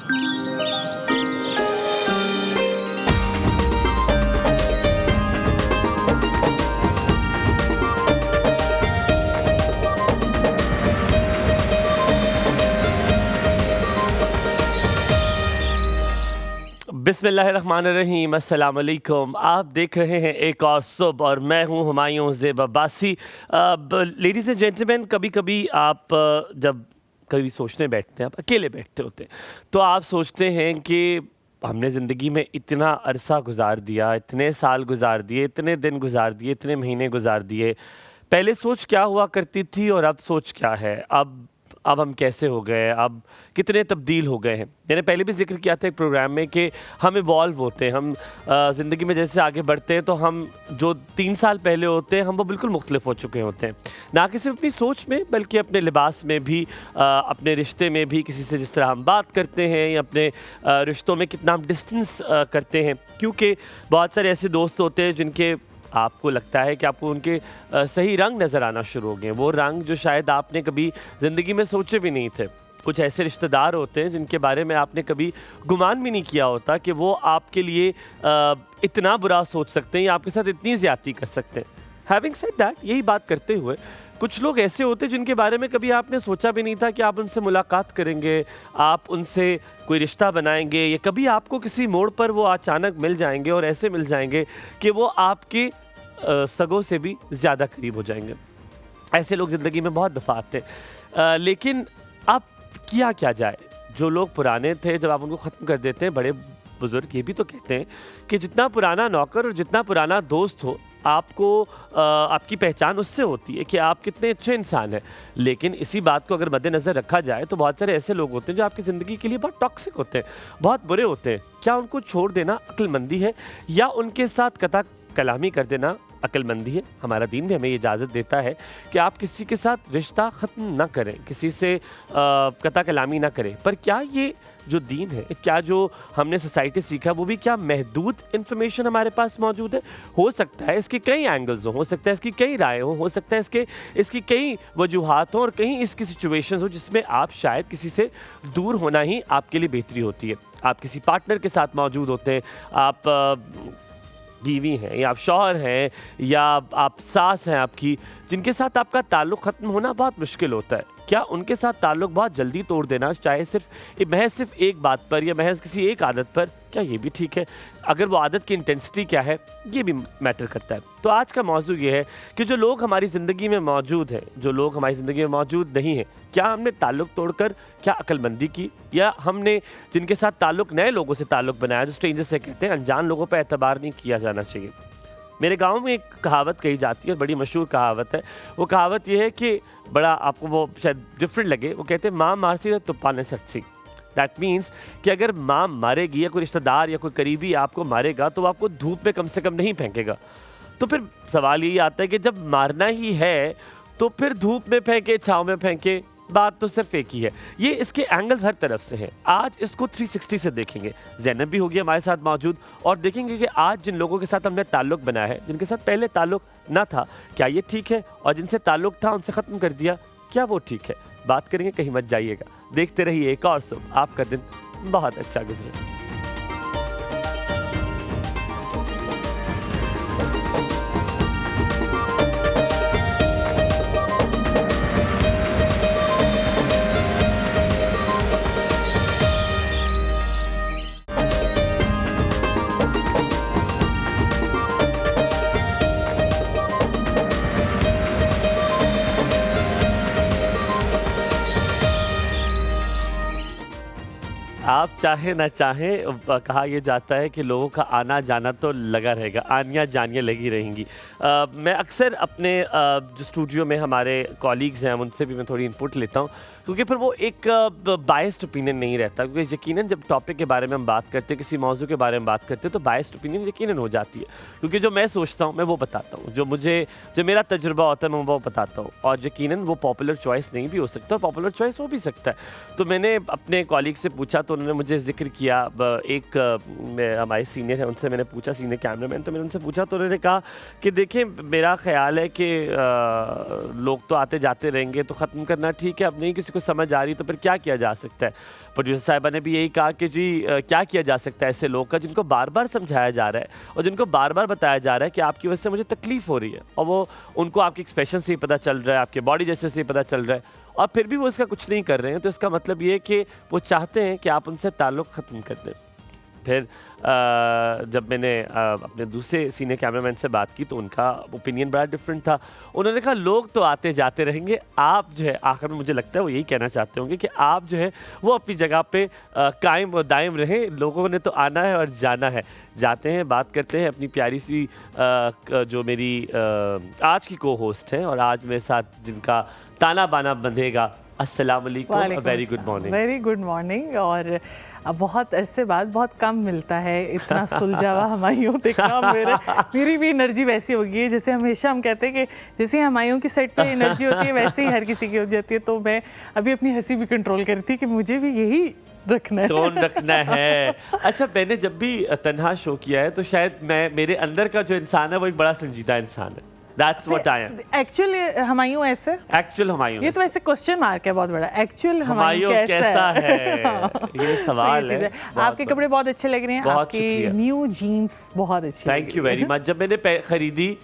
बिस्मिल्लाहिर्रहमानिर्रहीम, अस्सलाम वालेकुम। आप देख रहे हैं एक और सुबह और मैं हूं Humayun ज़ेब Abbasi. Ladies and gentleman, कभी कभी आप जब कभी सोचने बैठते हैं, आप अकेले बैठते होते हैं, तो आप सोचते हैं कि हमने ज़िंदगी में इतना अरसा गुजार दिया, इतने साल गुजार दिए, इतने दिन गुजार दिए, इतने महीने गुजार दिए। पहले सोच क्या हुआ करती थी और अब सोच क्या है? अब हम कैसे हो गए, अब कितने तब्दील हो गए हैं। मैंने पहले भी जिक्र किया था एक प्रोग्राम में कि हम इवॉल्व होते हैं, हम ज़िंदगी में जैसे आगे बढ़ते हैं तो हम जो 3 साल पहले होते हैं हम वो बिल्कुल मुख्तलिफ हो चुके होते हैं, ना कि सिर्फ अपनी सोच में बल्कि अपने लिबास में भी, अपने रिश्ते में भी, किसी से जिस तरह हम बात करते हैं या अपने रिश्तों में कितना हम डिस्टेंस करते हैं। क्योंकि बहुत सारे ऐसे दोस्त होते हैं जिनके आपको लगता है कि आपको उनके सही रंग नज़र आना शुरू हो गए, वो रंग जो शायद आपने कभी ज़िंदगी में सोचे भी नहीं थे। कुछ ऐसे रिश्तेदार होते हैं जिनके बारे में आपने कभी गुमान भी नहीं किया होता कि वो आपके लिए इतना बुरा सोच सकते हैं या आपके साथ इतनी ज़्यादती कर सकते हैं। हैविंग सेड दैट, यही बात करते हुए कुछ लोग ऐसे होते हैं जिनके बारे में कभी आपने सोचा भी नहीं था कि आप उनसे मुलाकात करेंगे, आप उनसे कोई रिश्ता बनाएंगे या कभी आपको किसी मोड़ पर वो अचानक मिल जाएंगे और ऐसे मिल जाएंगे कि वो आपके सगों से भी ज़्यादा करीब हो जाएंगे। ऐसे लोग ज़िंदगी में बहुत दफ़ा आते हैं, लेकिन अब किया क्या जाए? जो लोग पुराने थे, जब आप उनको ख़त्म कर देते हैं, बड़े बुज़ुर्ग ये भी तो कहते हैं कि जितना पुराना नौकर और जितना पुराना दोस्त हो, आपको आपकी पहचान उससे होती है कि आप कितने अच्छे इंसान हैं। लेकिन इसी बात को अगर मद्देनज़र रखा जाए तो बहुत सारे ऐसे लोग होते हैं जो आपकी ज़िंदगी के लिए बहुत टॉक्सिक होते हैं, बहुत बुरे होते हैं। क्या उनको छोड़ देना अक्लमंदी है या उनके साथ कता कलामी कर देना अक्लमंदी है? हमारा दीन भी हमें ये इजाज़त देता है कि आप किसी के साथ रिश्ता ख़त्म ना करें, किसी से कता कलामी ना करें। पर क्या ये जो दीन है, क्या जो हमने सोसाइटी सीखा, वो भी क्या महदूद इन्फॉर्मेशन हमारे पास मौजूद है? हो सकता है इसके कई एंगल्स हो सकता है इसकी कई राय हो सकता है इसकी कई वजूहात हों और कहीं इसकी सिचुएशंस हो जिसमें आप शायद किसी से दूर होना ही आपके लिए बेहतरी होती है। आप किसी पार्टनर के साथ मौजूद होते हैं, आप बीवी हैं या आप शौहर हैं या आप सास हैं आपकी, जिनके साथ आपका ताल्लुक़ ख़त्म होना बहुत मुश्किल होता है। क्या उनके साथ ताल्लुक़ बहुत जल्दी तोड़ देना, चाहे महज सिर्फ एक बात पर या महज किसी एक आदत पर, क्या ये भी ठीक है? अगर वो आदत की इंटेंसिटी क्या है, ये भी मैटर करता है। तो आज का मौजू ये है कि जो लोग हमारी ज़िंदगी में मौजूद हैं, जो लोग हमारी ज़िंदगी में मौजूद नहीं हैं, क्या हमने ताल्लुक़ तोड़कर क्या अक्लमंदी की, या हमने जिनके साथ ताल्लुक़, नए लोगों से ताल्लुक़ बनाया, जो स्ट्रेंजर्स से कहते हैं, अनजान लोगों पर एतबार नहीं किया जाना चाहिए। मेरे गांव में एक कहावत कही जाती है, बड़ी मशहूर कहावत है। वो कहावत ये है कि बड़ा आपको वो शायद डिफरेंट लगे, वो कहते हैं माँ मारसी तो तुप्पा नहीं सकती। दैट मीन्स कि अगर माँ मारेगी या कोई रिश्तेदार या कोई करीबी आपको मारेगा तो वो आपको धूप में कम से कम नहीं फेंकेगा। तो फिर सवाल यही आता है कि जब मारना ही है तो फिर धूप में फेंके, छाँव में फेंके, बात तो सिर्फ एक ही है। ये इसके एंगल्स हर तरफ से हैं। आज इसको 360 से देखेंगे। ज़ैनब भी होगी हमारे साथ मौजूद और देखेंगे कि आज जिन लोगों के साथ हमने ताल्लुक़ बनाया है, जिनके साथ पहले ताल्लुक़ ना था, क्या ये ठीक है? और जिनसे ताल्लुक़ था उनसे ख़त्म कर दिया, क्या वो ठीक है? बात करेंगे, कहीं मत जाइएगा। देखते रहिए एक और सुबह, आपका दिन बहुत अच्छा गुजरे। आप चाहे ना चाहें, कहा यह जाता है कि लोगों का आना जाना तो लगा रहेगा, आनियाँ जानियाँ लगी रहेंगी। मैं अक्सर अपने जो स्टूडियो में हमारे कॉलीग्स हैं उनसे भी मैं थोड़ी इनपुट लेता हूँ, क्योंकि फिर वो एक बायस्ड ओपिनियन नहीं रहता। क्योंकि यकीनन जब टॉपिक के बारे में हम बात करते हैं, किसी मौजू के बारे में बात करते हैं, तो बायस्ड ओपिनियन यकीनन हो जाती है। क्योंकि जो मैं सोचता हूँ मैं वो बताता हूँ, जो मेरा तजुर्बा होता है मैं वो बताता हूँ, और यकीनन वो पॉपुलर चॉइस नहीं भी हो सकता, पॉपुलर चॉइस हो भी सकता है। तो मैंने अपने कॉलीग से पूछा तो उन्होंने मुझे जिक्र किया, एक हमारे सीनियर है उनसे मैंने पूछा, सीनियर कैमरामैन, तो मैंने उनसे पूछा तो उन्होंने कहा कि देखिए मेरा ख्याल है कि लोग तो आते जाते रहेंगे, तो ख़त्म करना ठीक है, अब नहीं किसी को समझ आ रही तो फिर क्या किया जा सकता है। प्रोड्यूसर साहिबा ने भी यही कहा कि जी क्या किया जा सकता है ऐसे लोग का जिनको बार बार समझाया जा रहा है और जिनको बार बार बताया जा रहा है कि आपकी वजह से मुझे तकलीफ हो रही है, और वो उनको आपके एक्सप्रेशन से ही पता चल रहा है, आपके बॉडी जैसे से ही पता चल रहा है, और फिर भी वो इसका कुछ नहीं कर रहे हैं। तो इसका मतलब ये है कि वो चाहते हैं कि आप उनसे ताल्लुक़ ख़त्म कर दें। फिर जब मैंने अपने दूसरे सीनियर कैमरामैन से बात की तो उनका ओपिनियन बड़ा डिफरेंट था। उन्होंने कहा लोग तो आते जाते रहेंगे, आप जो है आखिर में मुझे लगता है वो यही कहना चाहते होंगे कि आप जो है वो अपनी जगह पे कायम और दायम रहें, लोगों ने तो आना है और जाना है। जाते हैं, बात करते हैं अपनी प्यारी सी जो मेरी आज की को होस्ट हैं और आज मेरे साथ जिनका ताना बाना बंधेगा। अस्सलाम वालेकुम, very good morning. Very good morning. और अब बहुत अरसे बाद बहुत कम मिलता है इतना सुलझा हुआ हुमायूं देखना। मेरी भी एनर्जी वैसी हो गई है जैसे हमेशा हम कहते हैं कि जैसे हुमायूं की सेट पे एनर्जी होती है वैसे ही हर किसी की हो जाती है। तो मैं अभी अपनी हंसी भी कंट्रोल कर रही थी कि मुझे भी यही रखना है, टोन रखना है। अच्छा, मैंने जब भी तन्हा शो किया है तो शायद मेरे अंदर का जो इंसान है वो एक बड़ा संजीदा इंसान है। That's what I am. Actually Humayun ऐसे, एक्चुअल हुमायूं ये तो ऐसे क्वेश्चन मार्क है बहुत बड़ा। एक्चुअल हुमायूं कैसा है? ये सवाल है। आपके कपड़े बहुत अच्छे लग रहे हैं, आपकी न्यू जीन्स बहुत अच्छी। Thank you very much. जब मैंने खरीदी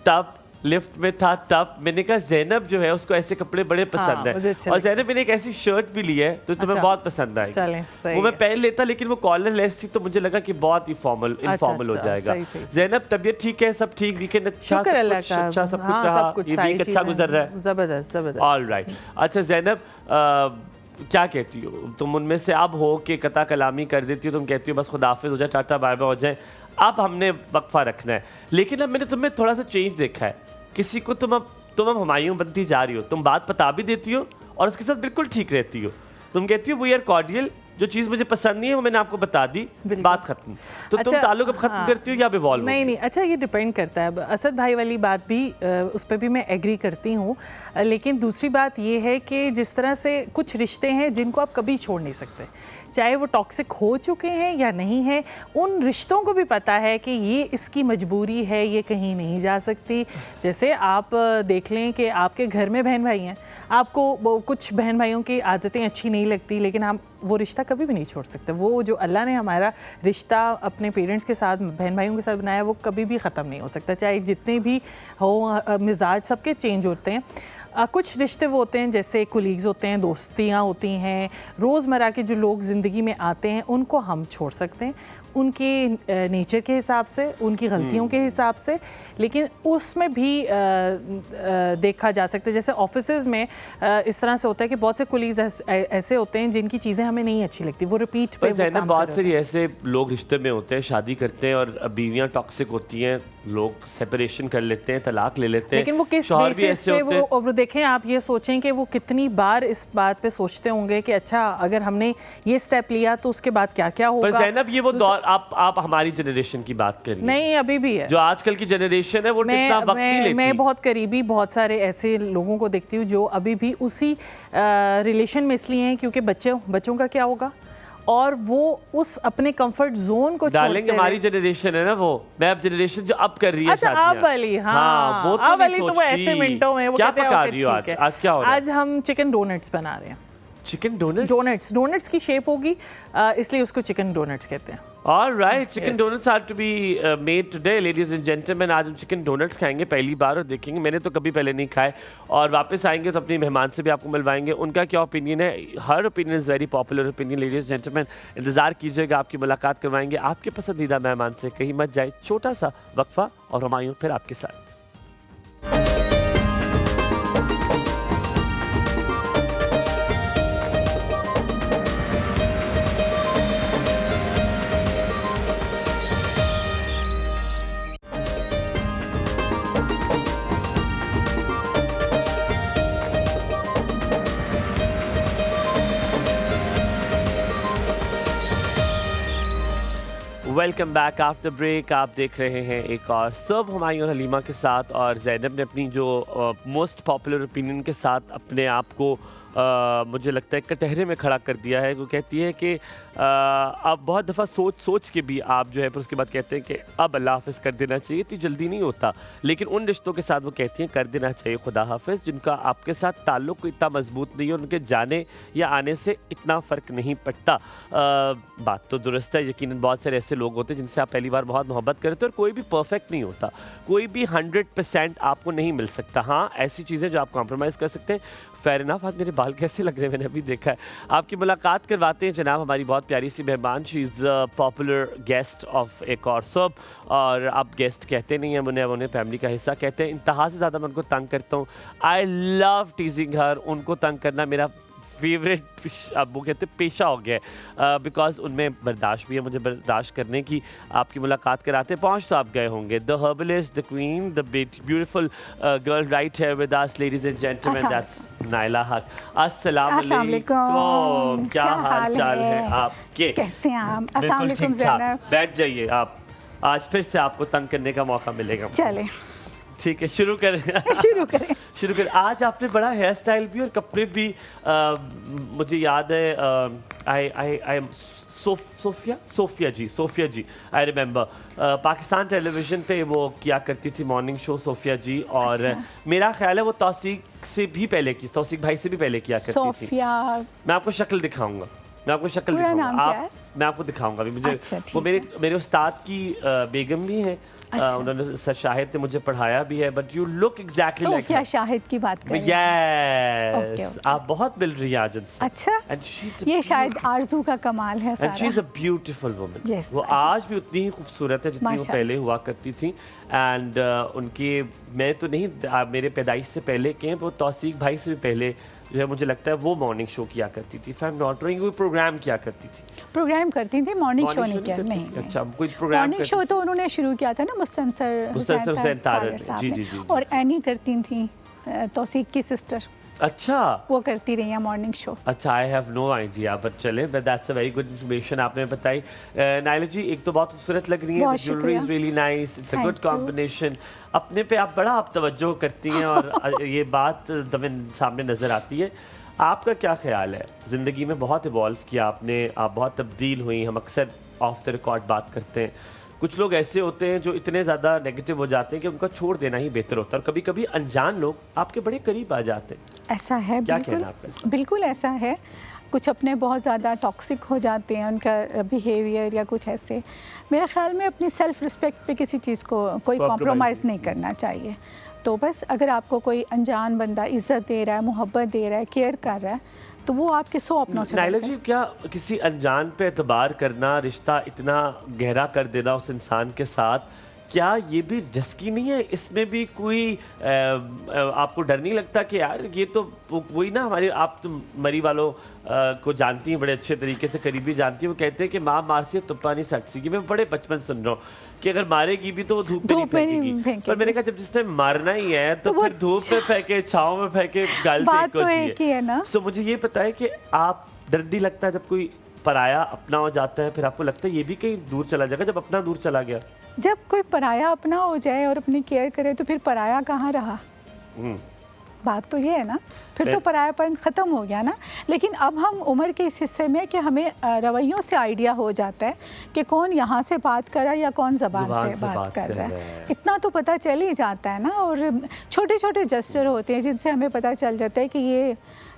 तब लिफ्ट में था तब मैंने कहा ज़ैनब जो है उसको ऐसे कपड़े बड़े पसंद है, और ज़ैनब मैंने एक ऐसी शर्ट भी ली है तो तुम्हें बहुत पसंद आएगी। वो मैं पहन लेता लेकिन वो कॉलर लेस थी तो मुझे लगा कि बहुत ही फॉर्मल इनफॉर्मल हो जाएगा। ज़ैनब तबीयत ठीक है? सब ठीक? वीकेंड अच्छा सब कुछ रहा? ये वीक अच्छा गुजर रहा है? जबरदस्त। All right. अच्छा ज़ैनब, क्या कहती हो तुम उनमें से अब हो कि कता कलामी कर देती हो, तुम कहती हो बस खुदाफिज हो जाए, टाटा बाय बाय हो जाए, अब हमने वक्फा रखना है। लेकिन अब मैंने तुम्हें थोड़ा सा चेंज देखा है, किसी को तुम अब हुमायूं बनती जा रही हो, तुम बात बता भी देती हो और उसके साथ बिल्कुल ठीक रहती हो। तुम कहती हो वी आर कॉर्डियल, जो चीज़ मुझे पसंद नहीं है वो मैंने आपको बता दी, बात खत्म। तो तुम ताल्लुक अब खत्म करती हो या इवॉल्व? नहीं, अच्छा ये डिपेंड करता है। अब असद भाई वाली बात भी उस पर भी मैं एग्री करती हूँ, लेकिन दूसरी बात ये है कि जिस तरह से कुछ रिश्ते हैं जिनको आप कभी छोड़ नहीं सकते, चाहे वो टॉक्सिक हो चुके हैं या नहीं है, उन रिश्तों को भी पता है कि ये इसकी मजबूरी है, ये कहीं नहीं जा सकती। जैसे आप देख लें कि आपके घर में बहन भाई हैं, आपको कुछ बहन भाइयों की आदतें अच्छी नहीं लगती, लेकिन हम वो रिश्ता कभी भी नहीं छोड़ सकते। वो जो अल्लाह ने हमारा रिश्ता अपने पेरेंट्स के साथ, बहन भाइयों के साथ बनाया, वो कभी भी ख़त्म नहीं हो सकता, चाहे जितने भी हो मिजाज सबके चेंज होते हैं। कुछ रिश्ते वो होते हैं जैसे कुलीग्स होते हैं, दोस्तियाँ होती हैं, रोज़मर्रा के जो लोग ज़िंदगी में आते हैं उनको हम छोड़ सकते हैं उनके नेचर के हिसाब से, उनकी गलतियों के हिसाब से, लेकिन उसमें भी देखा जा सकता है। जैसे ऑफिसेज में इस तरह से होता है कि बहुत से कुलीग्स ऐसे होते हैं जिनकी चीज़ें हमें नहीं अच्छी लगती, वो रिपीट पे ज़ैनब बहुत सारी ऐसे लोग रिश्ते में होते हैं, शादी करते हैं और बीवियाँ टॉक्सिक होती हैं, लोग सेपरेशन कर लेते हैं, तलाक ले लेते हैं, लेकिन वो किस बेसिस पे वो देखें, आप ये सोचें कि वो कितनी बार इस बात पे सोचते होंगे कि अच्छा अगर हमने ये स्टेप लिया तो उसके बाद क्या क्या होगा। पर ज़ैनब ये वो दौर, आप हमारी जनरेशन की बात कर रही हैं। नहीं, अभी भी है। जो आजकल की जनरेशन है वो इतना वक्त नहीं लेती। मैं बहुत करीबी बहुत सारे ऐसे लोगों को देखती हूँ जो अभी भी उसी रिलेशन में इसलिए हैं क्योंकि बच्चों का क्या होगा, और वो उस अपने कंफर्ट जोन को डालेंगे। हमारी जनरेशन है ना वो, मैं अब जनरेशन जो अब कर रही है। अच्छा, आप वाली, हाँ वो आप वाली तो वो ऐसे मिनटों में वो क्या पका रही हो आज? आज क्या हो रहा है? आज हम चिकन डोनट्स बना रहे हैं। चिकन डोनट्स की शेप होगी, इसलिए उसको चिकन डोनट्स कहते हैं। All right, chicken donuts are to be made today, ladies and gentlemen। आज हम चिकन डोनट्स खाएंगे पहली बार और देखेंगे, मैंने तो कभी पहले नहीं खाए, और वापस आएंगे तो अपनी मेहमान से भी आपको मिलवाएंगे, उनका क्या ओपिनियन है। हर opinion is very popular opinion, ladies and gentleman. इंतज़ार कीजिएगा, आपकी मुलाकात करवाएंगे आपके पसंदीदा मेहमान से। कहीं मत जाए, छोटा सा वक्फा और हुमायूं फिर आपके साथ। Welcome back after break. आप देख रहे हैं एक और सब हुमायूं और हलीमा के साथ, और ज़ैनब ने अपनी जो मोस्ट पॉपुलर ओपिनियन के साथ अपने आप को मुझे लगता है कटहरे में खड़ा कर दिया है। वो कहती है कि आप बहुत दफ़ा सोच के भी आप जो है फिर उसके बाद कहते हैं कि अब अल्लाह हाफ़िज़ कर देना चाहिए, इतनी जल्दी नहीं होता। लेकिन उन रिश्तों के साथ वो कहती हैं कर देना चाहिए खुदा हाफ़िज़, जिनका आपके साथ ताल्लुक़ इतना मजबूत नहीं है, उनके जाने या आने से इतना फ़र्क नहीं पड़ता। बात तो दुरुस्त है, यकीनन बहुत सारे ऐसे लोग होते हैं जिनसे आप पहली बार बहुत मोहब्बत करते हो, और कोई भी परफेक्ट नहीं होता, कोई भी 100% आपको नहीं मिल सकता। हाँ, ऐसी चीज़ें जो आप कॉम्प्रोमाइज़ कर सकते हैं। Fair enough. आज मेरे बाल कैसे लग रहे हैं मैंने अभी देखा है। आपकी मुलाकात करवाते हैं जनाब हमारी बहुत प्यारी सी मेहमान, she is popular guest of एक और सब, और आप गेस्ट कहते नहीं हैं उन्हें फैमिली का हिस्सा कहते हैं। इंतहा से ज़्यादा मैं उनको तंग करता हूँ। आई लव टीजिंग हर। उनको तंग करना मेरा फेवरेट अब वो कहते हैं पेशा हो गया है, बिकॉज उनमें बर्दाश्त भी है मुझे बर्दाश्त करने की। आपकी मुलाकात कराते पहुँच तो आप गए होंगे। The herbalist, the queen, the beautiful girl right है with us, ladies and gentlemen, that's Naila Haq. अस्सलाम वालेकुम, क्या हाल चाल है आपके? कैसे हैं आप? बिल्कुल अस्सलाम वालेकुम ठीक ठाक। ज़ैनब। बैठ जाइए आप, आज फिर से आपको तंग करने का मौका मिलेगा। चलें ठीक है, शुरू करें। शुरू करें। शुरू करें। आज आपने बड़ा हेयर स्टाइल भी और कपड़े भी, मुझे याद है I am Sophia ji I remember, Pakistan television पे वो किया करती थी मॉर्निंग शो सोफिया जी, और अच्छा। मेरा ख्याल है वो तौसीक से भी पहले की, तौसीक भाई से भी पहले किया करती थी। सोफिया, मैं आपको शक्ल दिखाऊंगा, मैं आपको शक्ल पूरा नाम दिखाऊंगा, क्या है? मैं आपको दिखाऊंगा अभी। मुझे अच्छा, ठीक वो मेरे उस्ताद की बेगम भी हैं। अच्छा। उन्होंने सर शाहिद ने मुझे पढ़ाया भी है, but you look exactly like Sophia Shahid की बात कर रहे हैं। Yes, okay. आप बहुत मिल रही हैं आज उनसे। अच्छा, And she's a ये शायद beautiful- आरजू का कमाल है And she's सारा। a beautiful woman. Yes, वो I- आज भी उतनी ही खूबसूरत है जितनी वो माशाल्लाह। पहले हुआ करती थी। एंड उनके, मैं तो नहीं, मेरे पैदाइश से पहले के हैं, वो तौसीक भाई से भी पहले जो है मुझे लगता है वो मॉर्निंग शो किया करती थी। If I am not wrong, वो प्रोग्राम किया करती थी। प्रोग्राम करती थी, मॉर्निंग शो Morning नहीं किया। करती नहीं, थी? नहीं। अच्छा, कोई प्रोग्राम मॉर्निंग शो तो उन्होंने शुरू किया था ना मुस्तनसर हुसैन तारड़ ने। साहब जी, ने। जी, जी, जी। और एनी करती थी, तौसीक की सिस्टर, अच्छा वो करती रही हैं मॉर्निंग शो। अच्छा, I have no idea, but चले, but that's a very good information आपने बताई। नाइला जी, एक तो बहुत खूबसूरत लग रही है, बहुत ज्वेलरी इज शुक्रिया। Really nice, it's a Thank good you. Combination. अपने पे आप बड़ा आप तवज्जो करती हैं और ये बात दमन सामने नज़र आती है। आपका क्या ख्याल है? ज़िंदगी में बहुत इवॉल्व किया आपने, आप बहुत तब्दील हुई। हम अक्सर ऑफ द रिकॉर्ड बात करते हैं, कुछ लोग ऐसे होते हैं जो इतने ज़्यादा नेगेटिव हो जाते हैं कि उनका छोड़ देना ही बेहतर होता है, और कभी कभी अनजान लोग आपके बड़े करीब आ जाते हैं। ऐसा है, क्या बिल्कुल कहना आपका इस पर? बिल्कुल ऐसा है। कुछ अपने बहुत ज़्यादा टॉक्सिक हो जाते हैं, उनका बिहेवियर या कुछ ऐसे। मेरे ख्याल में अपनी सेल्फ रिस्पेक्ट पे किसी चीज़ को कोई कॉम्प्रोमाइज़ नहीं करना चाहिए। तो बस अगर आपको कोई अनजान बंदा इज़्ज़त दे रहा है, मोहब्बत दे रहा है, केयर कर रहा है, तो वो आपके 100 अपनों से नाइला बढ़कर। जी, क्या किसी अनजान पे एतबार करना, रिश्ता इतना गहरा कर देना उस इंसान के साथ, क्या ये भी रिस्की नहीं है? इसमें भी कोई आपको डर नहीं लगता कि यार ये तो वही ना, हमारे आप तो मरी वालों को जानती हैं बड़े अच्छे तरीके से, करीबी जानती हैं, वो कहते हैं कि माँ मारसी तुप्पा नहीं सटसी की। मैं बड़े बचपन सुन रहा हूँ कि अगर मारेगी भी तो वो धूप पे नहीं धूप में नहीं फेंकेगी। फेंकेगी। पर मैंने कहा जब जिसने मारना ही है तो तो वो फिर धूप पे फेंके, छाँव में फेंके, गाल बात पे तो एक ही है ना। सो मुझे ये पता है कि आप डर नहीं लगता जब कोई पराया अपना हो जाता है, फिर आपको लगता है ये भी कहीं दूर चला जाएगा जब अपना दूर चला गया? जब कोई पराया अपना हो जाए और अपनी केयर करे तो फिर पराया कहाँ रहा? बात तो ये है ना, फिर तो परायापन ख़त्म हो गया ना। लेकिन अब हम उम्र के इस हिस्से में कि हमें रवैयों से आइडिया हो जाता है कि कौन यहाँ से बात कर रहा है या कौन ज़बान से बात कर रहा है। इतना तो पता चल ही जाता है ना। और छोटे छोटे जेस्चर होते हैं जिनसे हमें पता चल जाता है कि ये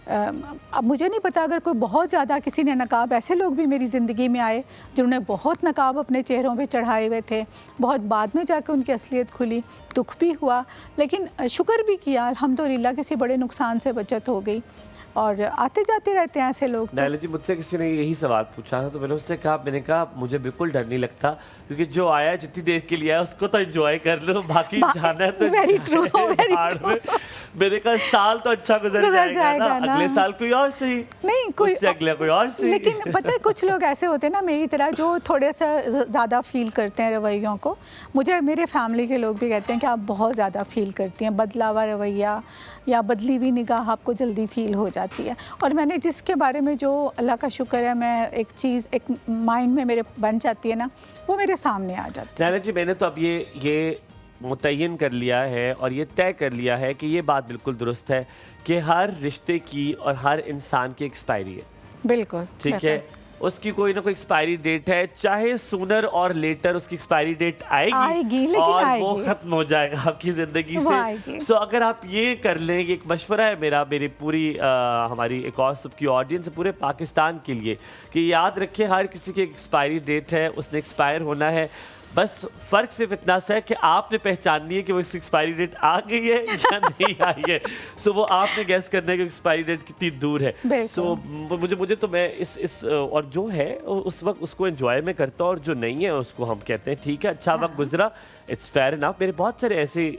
अब मुझे नहीं पता, अगर कोई बहुत ज़्यादा किसी ने नकाब, ऐसे लोग भी मेरी ज़िंदगी में आए जिन्होंने बहुत नकाब अपने चेहरों पे चढ़ाए हुए थे, बहुत बाद में जाकर उनकी असलियत खुली, दुख भी हुआ, लेकिन शुक्र भी किया अल्हम्दुलिल्लाह, किसी बड़े नुकसान से बचत हो गई। और आते जाते रहते हैं ऐसे लोग। नाइला जी, मुझसे किसी ने यही सवाल पूछा था तो मैंने उससे कहा, मैंने कहा मुझे बिल्कुल डर नहीं लगता, क्योंकि जो आया है जितनी देर के लिए आया उसको तो एंजॉय कर लो, बाकी जाना है तो Very true, very में। मैंने कहा साल तो अच्छा गुजर जाएगा ना, अगले साल कोई और सही, नहीं कोई उससे अगले कोई और सही। लेकिन पता है कुछ लोग ऐसे होते हैं ना मेरी तरह, जो थोड़े सा ज़्यादा फील करते हैं रवैयों को। मुझे मेरे फैमिली के लोग भी कहते हैं कि आप बहुत ज़्यादा फील करती हैं, बदला हुआ रवैया या बदली हुई निगाह आपको जल्दी फील हो जाती है। और मैंने जिसके बारे में, जो अल्लाह का शुक्र है, मैं एक चीज़ एक माइंड में मेरे बन जाती है ना, वो मेरे सामने आ जाती है। नाइला जी, मैंने तो अब ये मुतय्यन कर लिया है और ये तय कर लिया है कि ये बात बिल्कुल दुरुस्त है कि हर रिश्ते की और हर इंसान की एक्सपायरी है। बिल्कुल ठीक है, उसकी कोई ना कोई एक्सपायरी डेट है, चाहे सूनर और लेटर उसकी एक्सपायरी डेट आएगी लेकिन और आएगी। वो खत्म हो जाएगा आपकी जिंदगी से। सो अगर आप ये कर लें, एक मशवरा है मेरा, मेरी पूरी हमारी एक और सबकी ऑडियंस, पूरे पाकिस्तान के लिए, कि याद रखें हर किसी की एक्सपायरी डेट है, उसने एक्सपायर होना है। बस फ़र्क सिर्फ इतना सा है कि आपने पहचाननी है कि वो इसकी एक्सपायरी डेट आ गई है या नहीं आई है। सो वो आपने गैस करना है कि एक्सपायरी डेट कितनी दूर है। सो मुझे तो मैं इस और जो है उस वक्त उसको एंजॉय में करता हूँ, और जो नहीं है उसको हम कहते हैं ठीक है, अच्छा वक्त गुजरा, इट्स फेयर इनफ। मेरे बहुत सारे ऐसे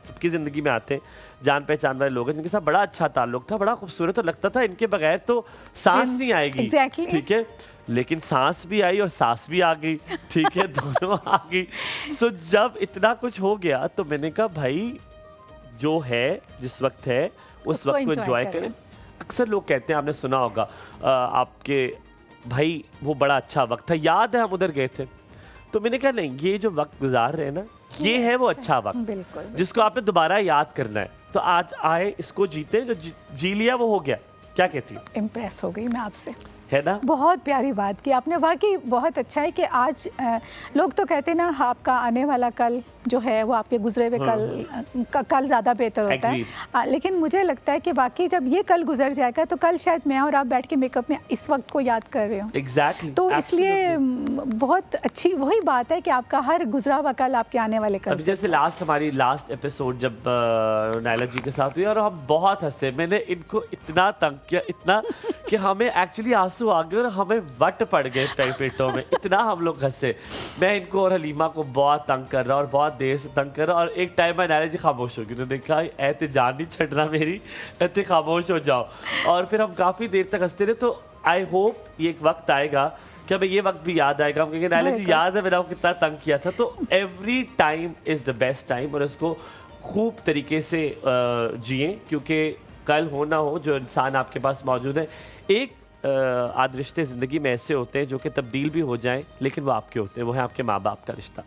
सबकी ज़िंदगी में आते हैं जान पहचान वाले लोग हैं जिनके साथ बड़ा अच्छा ताल्लुक था, बड़ा खूबसूरत, और लगता था इनके बगैर तो सांस नहीं आएगी। ठीक है, लेकिन सांस भी आई और सांस भी आ गई। ठीक है, दोनों आ गई। सो जब इतना कुछ हो गया तो मैंने कहा भाई जो है जिस वक्त है उस वक्त को एंजॉय करें। अक्सर लोग कहते हैं, आपने सुना होगा आपके भाई वो बड़ा अच्छा वक्त था, याद है हम उधर गए थे। तो मैंने कहा नहीं, ये जो वक्त गुजार रहे हैं ना, ये है वो अच्छा वक्त जिसको आपने दोबारा याद करना है। तो आज आए, इसको जीते, जो जी लिया वो हो गया। क्या कहती है? इम्प्रेस हो गई मैं आपसे, है ना? बहुत प्यारी बात की आपने, वाकई बहुत अच्छा है कि आज लोग तो कहते हैं ना आपका आने वाला कल जो है वो आपके गुजरे हुए कल ज़्यादा बेहतर होता है। लेकिन मुझे लगता है कि वाकई जब ये कल गुजर जाएगा तो कल शायद मैं और आप बैठ के मेकअप में इस वक्त को याद कर रहे हो। तो इसलिए बहुत अच्छी वही बात है कि आपका हर गुजरा हुआ कल आपके आने वाले कल। जैसे हमारी लास्ट एपिसोड जब नायला जी के साथ हुई और हम बहुत हंसे, मैंने इनको इतना तंग किया, इतना कि हमें एक्चुअली आंसू आ गए और हमें वट पड़ गए पेटों में, इतना हम लोग हंसे। मैं इनको और हलीमा को बहुत तंग कर रहा और बहुत देर से तंग कर रहा, और एक टाइम में नायला जी खामोश हो गई। उन्होंने कहा ऐसे जान नहीं छड़ना मेरी, ऐसे खामोश हो जाओ। और फिर हम काफ़ी देर तक हंसते रहे। तो आई होप ये एक वक्त आएगा कि हमें ये वक्त भी याद आएगा, क्योंकि नायला जी याद है मैंने आपको कितना तंग किया था। तो every time is the best time, और उसको खूब तरीके से जिए, क्योंकि कल हो ना हो जो इंसान आपके पास मौजूद है। एक आध रिश्ते ज़िंदगी में ऐसे होते हैं जो कि तब्दील भी हो जाएं, लेकिन वो आपके होते हैं, वो है आपके माँ बाप का रिश्ता।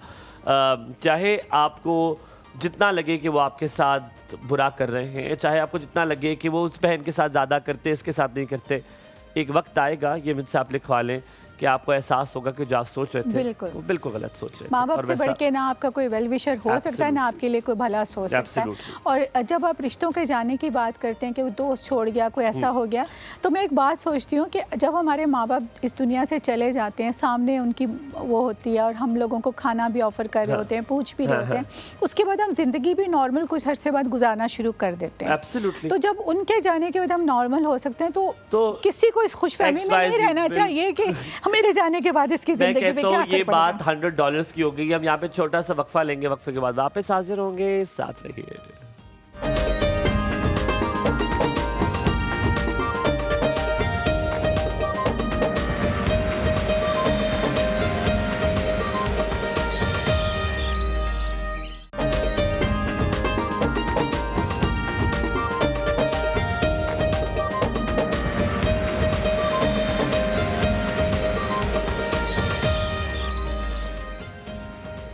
चाहे आपको जितना लगे कि वो आपके साथ बुरा कर रहे हैं, चाहे आपको जितना लगे कि वो उस बहन के साथ ज़्यादा करते, इसके साथ नहीं करते, एक वक्त आएगा, ये मुझसे आप लिखवा लें, कि आपको एहसास होगा कि जो आप सोच रहे थे वो बिल्कुल गलत सोच रहे थे। माँ बाप से बढ़ के ना आपका कोई वेल विशर हो सकता है, ना आपके लिए कोई भला सोच सकता है। और जब आप रिश्तों के जाने की बात करते हैं कि वो दोस्त छोड़ गया, कोई ऐसा हो गया, तो मैं एक बात सोचती हूँ कि जब हमारे माँ बाप इस दुनिया से चले जाते हैं, सामने उनकी वो होती है और हम लोगों को खाना भी ऑफर कर रहे होते हैं, पूछ भी रहे होते हैं, उसके बाद हम जिंदगी भी नॉर्मल कुछ अरसे बाद गुजारना शुरू कर देते हैं। तो जब उनके जाने के बाद हम नॉर्मल हो सकते हैं, तो किसी को इस खुशफहमी में नहीं रहना चाहिए कि मेरे जाने के बाद इसकी जिंदगी पे क्या असर ये बात $100 की हो गई। हम यहाँ पे छोटा सा वक्फा लेंगे, वक्फे के बाद वापस हाजिर होंगे, साथ रहिए।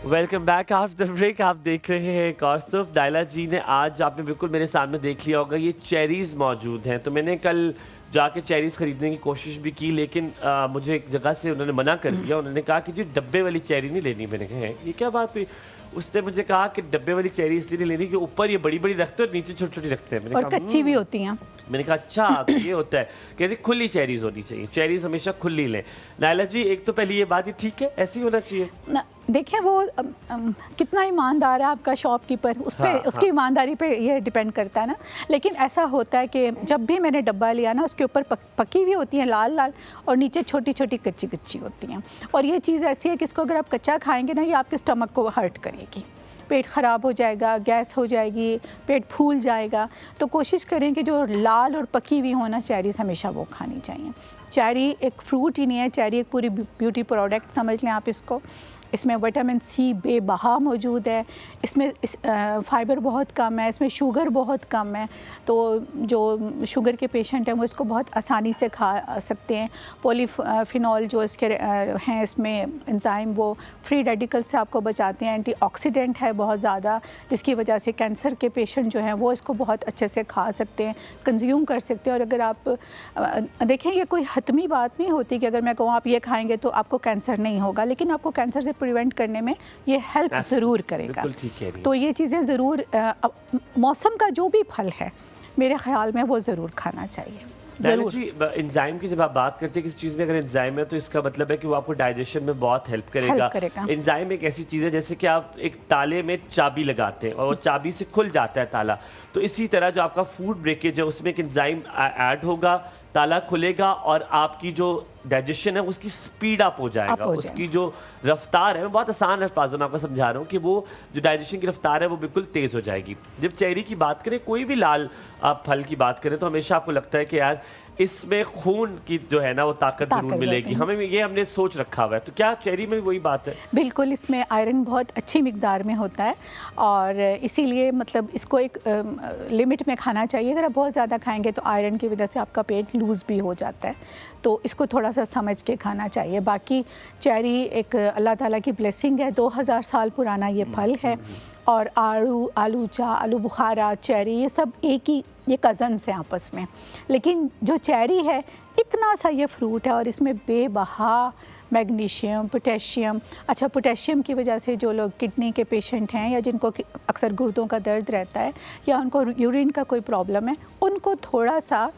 Welcome back after break. आप देख रहे हैं कौस्तुभ। नायला जी ने आज, आपने बिल्कुल मेरे सामने देख लिया होगा, ये चेरीज़ मौजूद हैं। तो मैंने कल जाके चेरीज़ ख़रीदने की कोशिश भी की, लेकिन मुझे एक जगह से उन्होंने मना कर दिया। उन्होंने कहा कि जी डब्बे वाली चेरी नहीं लेनी। मैंने कहा है ये क्या बात हुई? उसने मुझे कहा कि डब्बे वाली चेरी इसलिए नहीं लेनी कि ऊपर ये बड़ी बड़ी रखते हैं और नीचे छोटी छोटी रखते हैं। और कच्ची भी होती हैं। मैंने कहा अच्छा तो ये होता है। कहते खुली चेरीज़ होनी चाहिए, चेरीज़ हमेशा खुली लें। नायला जी एक तो पहले ये बात ही ठीक है, ऐसी होना चाहिए। देखिए वो कितना ईमानदार है आपका शॉपकीपर, उस पे उसकी ईमानदारी पे ये डिपेंड करता है ना। लेकिन ऐसा होता है कि जब भी मैंने डब्बा लिया ना, उसके ऊपर पकी हुई होती हैं लाल लाल, और नीचे छोटी छोटी कच्ची कच्ची होती हैं। और ये चीज़ ऐसी है कि इसको अगर आप कच्चा खाएंगे ना, ये आपके स्टमक को हर्ट करेगी, पेट ख़राब हो जाएगा, गैस हो जाएगी, पेट फूल जाएगा। तो कोशिश करें कि जो लाल और पकी हुई होना चेरीज़ हमेशा वो खानी चाहिए। चेरी एक फ्रूट ही नहीं है, चेरी एक पूरी ब्यूटी प्रोडक्ट समझ लें आप इसको। इसमें विटामिन सी बेबहा मौजूद है, इसमें फाइबर बहुत कम है, इसमें शुगर बहुत कम है, तो जो शुगर के पेशेंट हैं वो इसको बहुत आसानी से खा सकते हैं। पॉलीफिनॉल जो इसके हैं इसमें एंजाइम वो फ्री रेडिकल से आपको बचाते हैं, एंटीऑक्सीडेंट है बहुत ज़्यादा, जिसकी वजह से कैंसर के पेशेंट जो हैं वो इसको बहुत अच्छे से खा सकते हैं, कंज्यूम कर सकते हैं। और अगर आप देखें, ये कोई हतमी बात नहीं होती कि अगर मैं कहूँ आप ये खाएंगे तो आपको कैंसर नहीं होगा, लेकिन आपको कैंसर से प्रिवेंट करने में ये हेल्प ज़रूर करेगा। तो ये चीज़ें ज़रूर, मौसम का जो भी फल है मेरे ख्याल में वो ज़रूर खाना चाहिए। ज़रूर जी। एंजाइम की जब आप बात करते हैं किसी चीज़ में, अगर एंजाइम है तो इसका मतलब है कि वो आपको डाइजेशन में बहुत हेल्प करेगा। एंजाइम एक ऐसी चीज़ है जैसे कि आप एक ताले में चाबी लगाते हैं और वो चाबी से खुल जाता है ताला, तो इसी तरह जो आपका फूड ब्रेकेज है उसमें एक एंजाइम ऐड होगा, ताला खुलेगा और आपकी जो डाइजेशन है उसकी स्पीड अप हो जाएगा, उसकी जो रफ्तार है, मैं बहुत आसान अल्फाजों में आपको समझा रहा हूँ कि वो जो डाइजेशन की रफ्तार है वो बिल्कुल तेज़ हो जाएगी। जब चेरी की बात करें, कोई भी लाल आप फल की बात करें, तो हमेशा आपको लगता है कि यार इसमें खून की जो है ना वो ताकत जरूर मिलेगी, हमें ये हमने सोच रखा हुआ है। तो क्या चेरी में भी वही बात है? बिल्कुल, इसमें आयरन बहुत अच्छी मिकदार में होता है और इसीलिए मतलब इसको एक लिमिट में खाना चाहिए। अगर आप बहुत ज़्यादा खाएंगे तो आयरन की वजह से आपका पेट लूज़ भी हो जाता है, तो इसको थोड़ा सा समझ के खाना चाहिए। बाकी चेरी एक अल्लाह ताला की ब्लेसिंग है, 2000 साल पुराना ये फल है। और आलूचा, आलू बुखारा, चेरी, ये सब एक ही, ये कज़न्स हैं आपस में। लेकिन जो चेरी है, इतना सा ये फ्रूट है और इसमें बेबहा मैग्नीशियम, पोटेशियम। अच्छा, पोटेशियम की वजह से जो लोग किडनी के पेशेंट हैं या जिनको अक्सर गुर्दों का दर्द रहता है या उनको यूरिन का कोई प्रॉब्लम है, उनको थोड़ा सा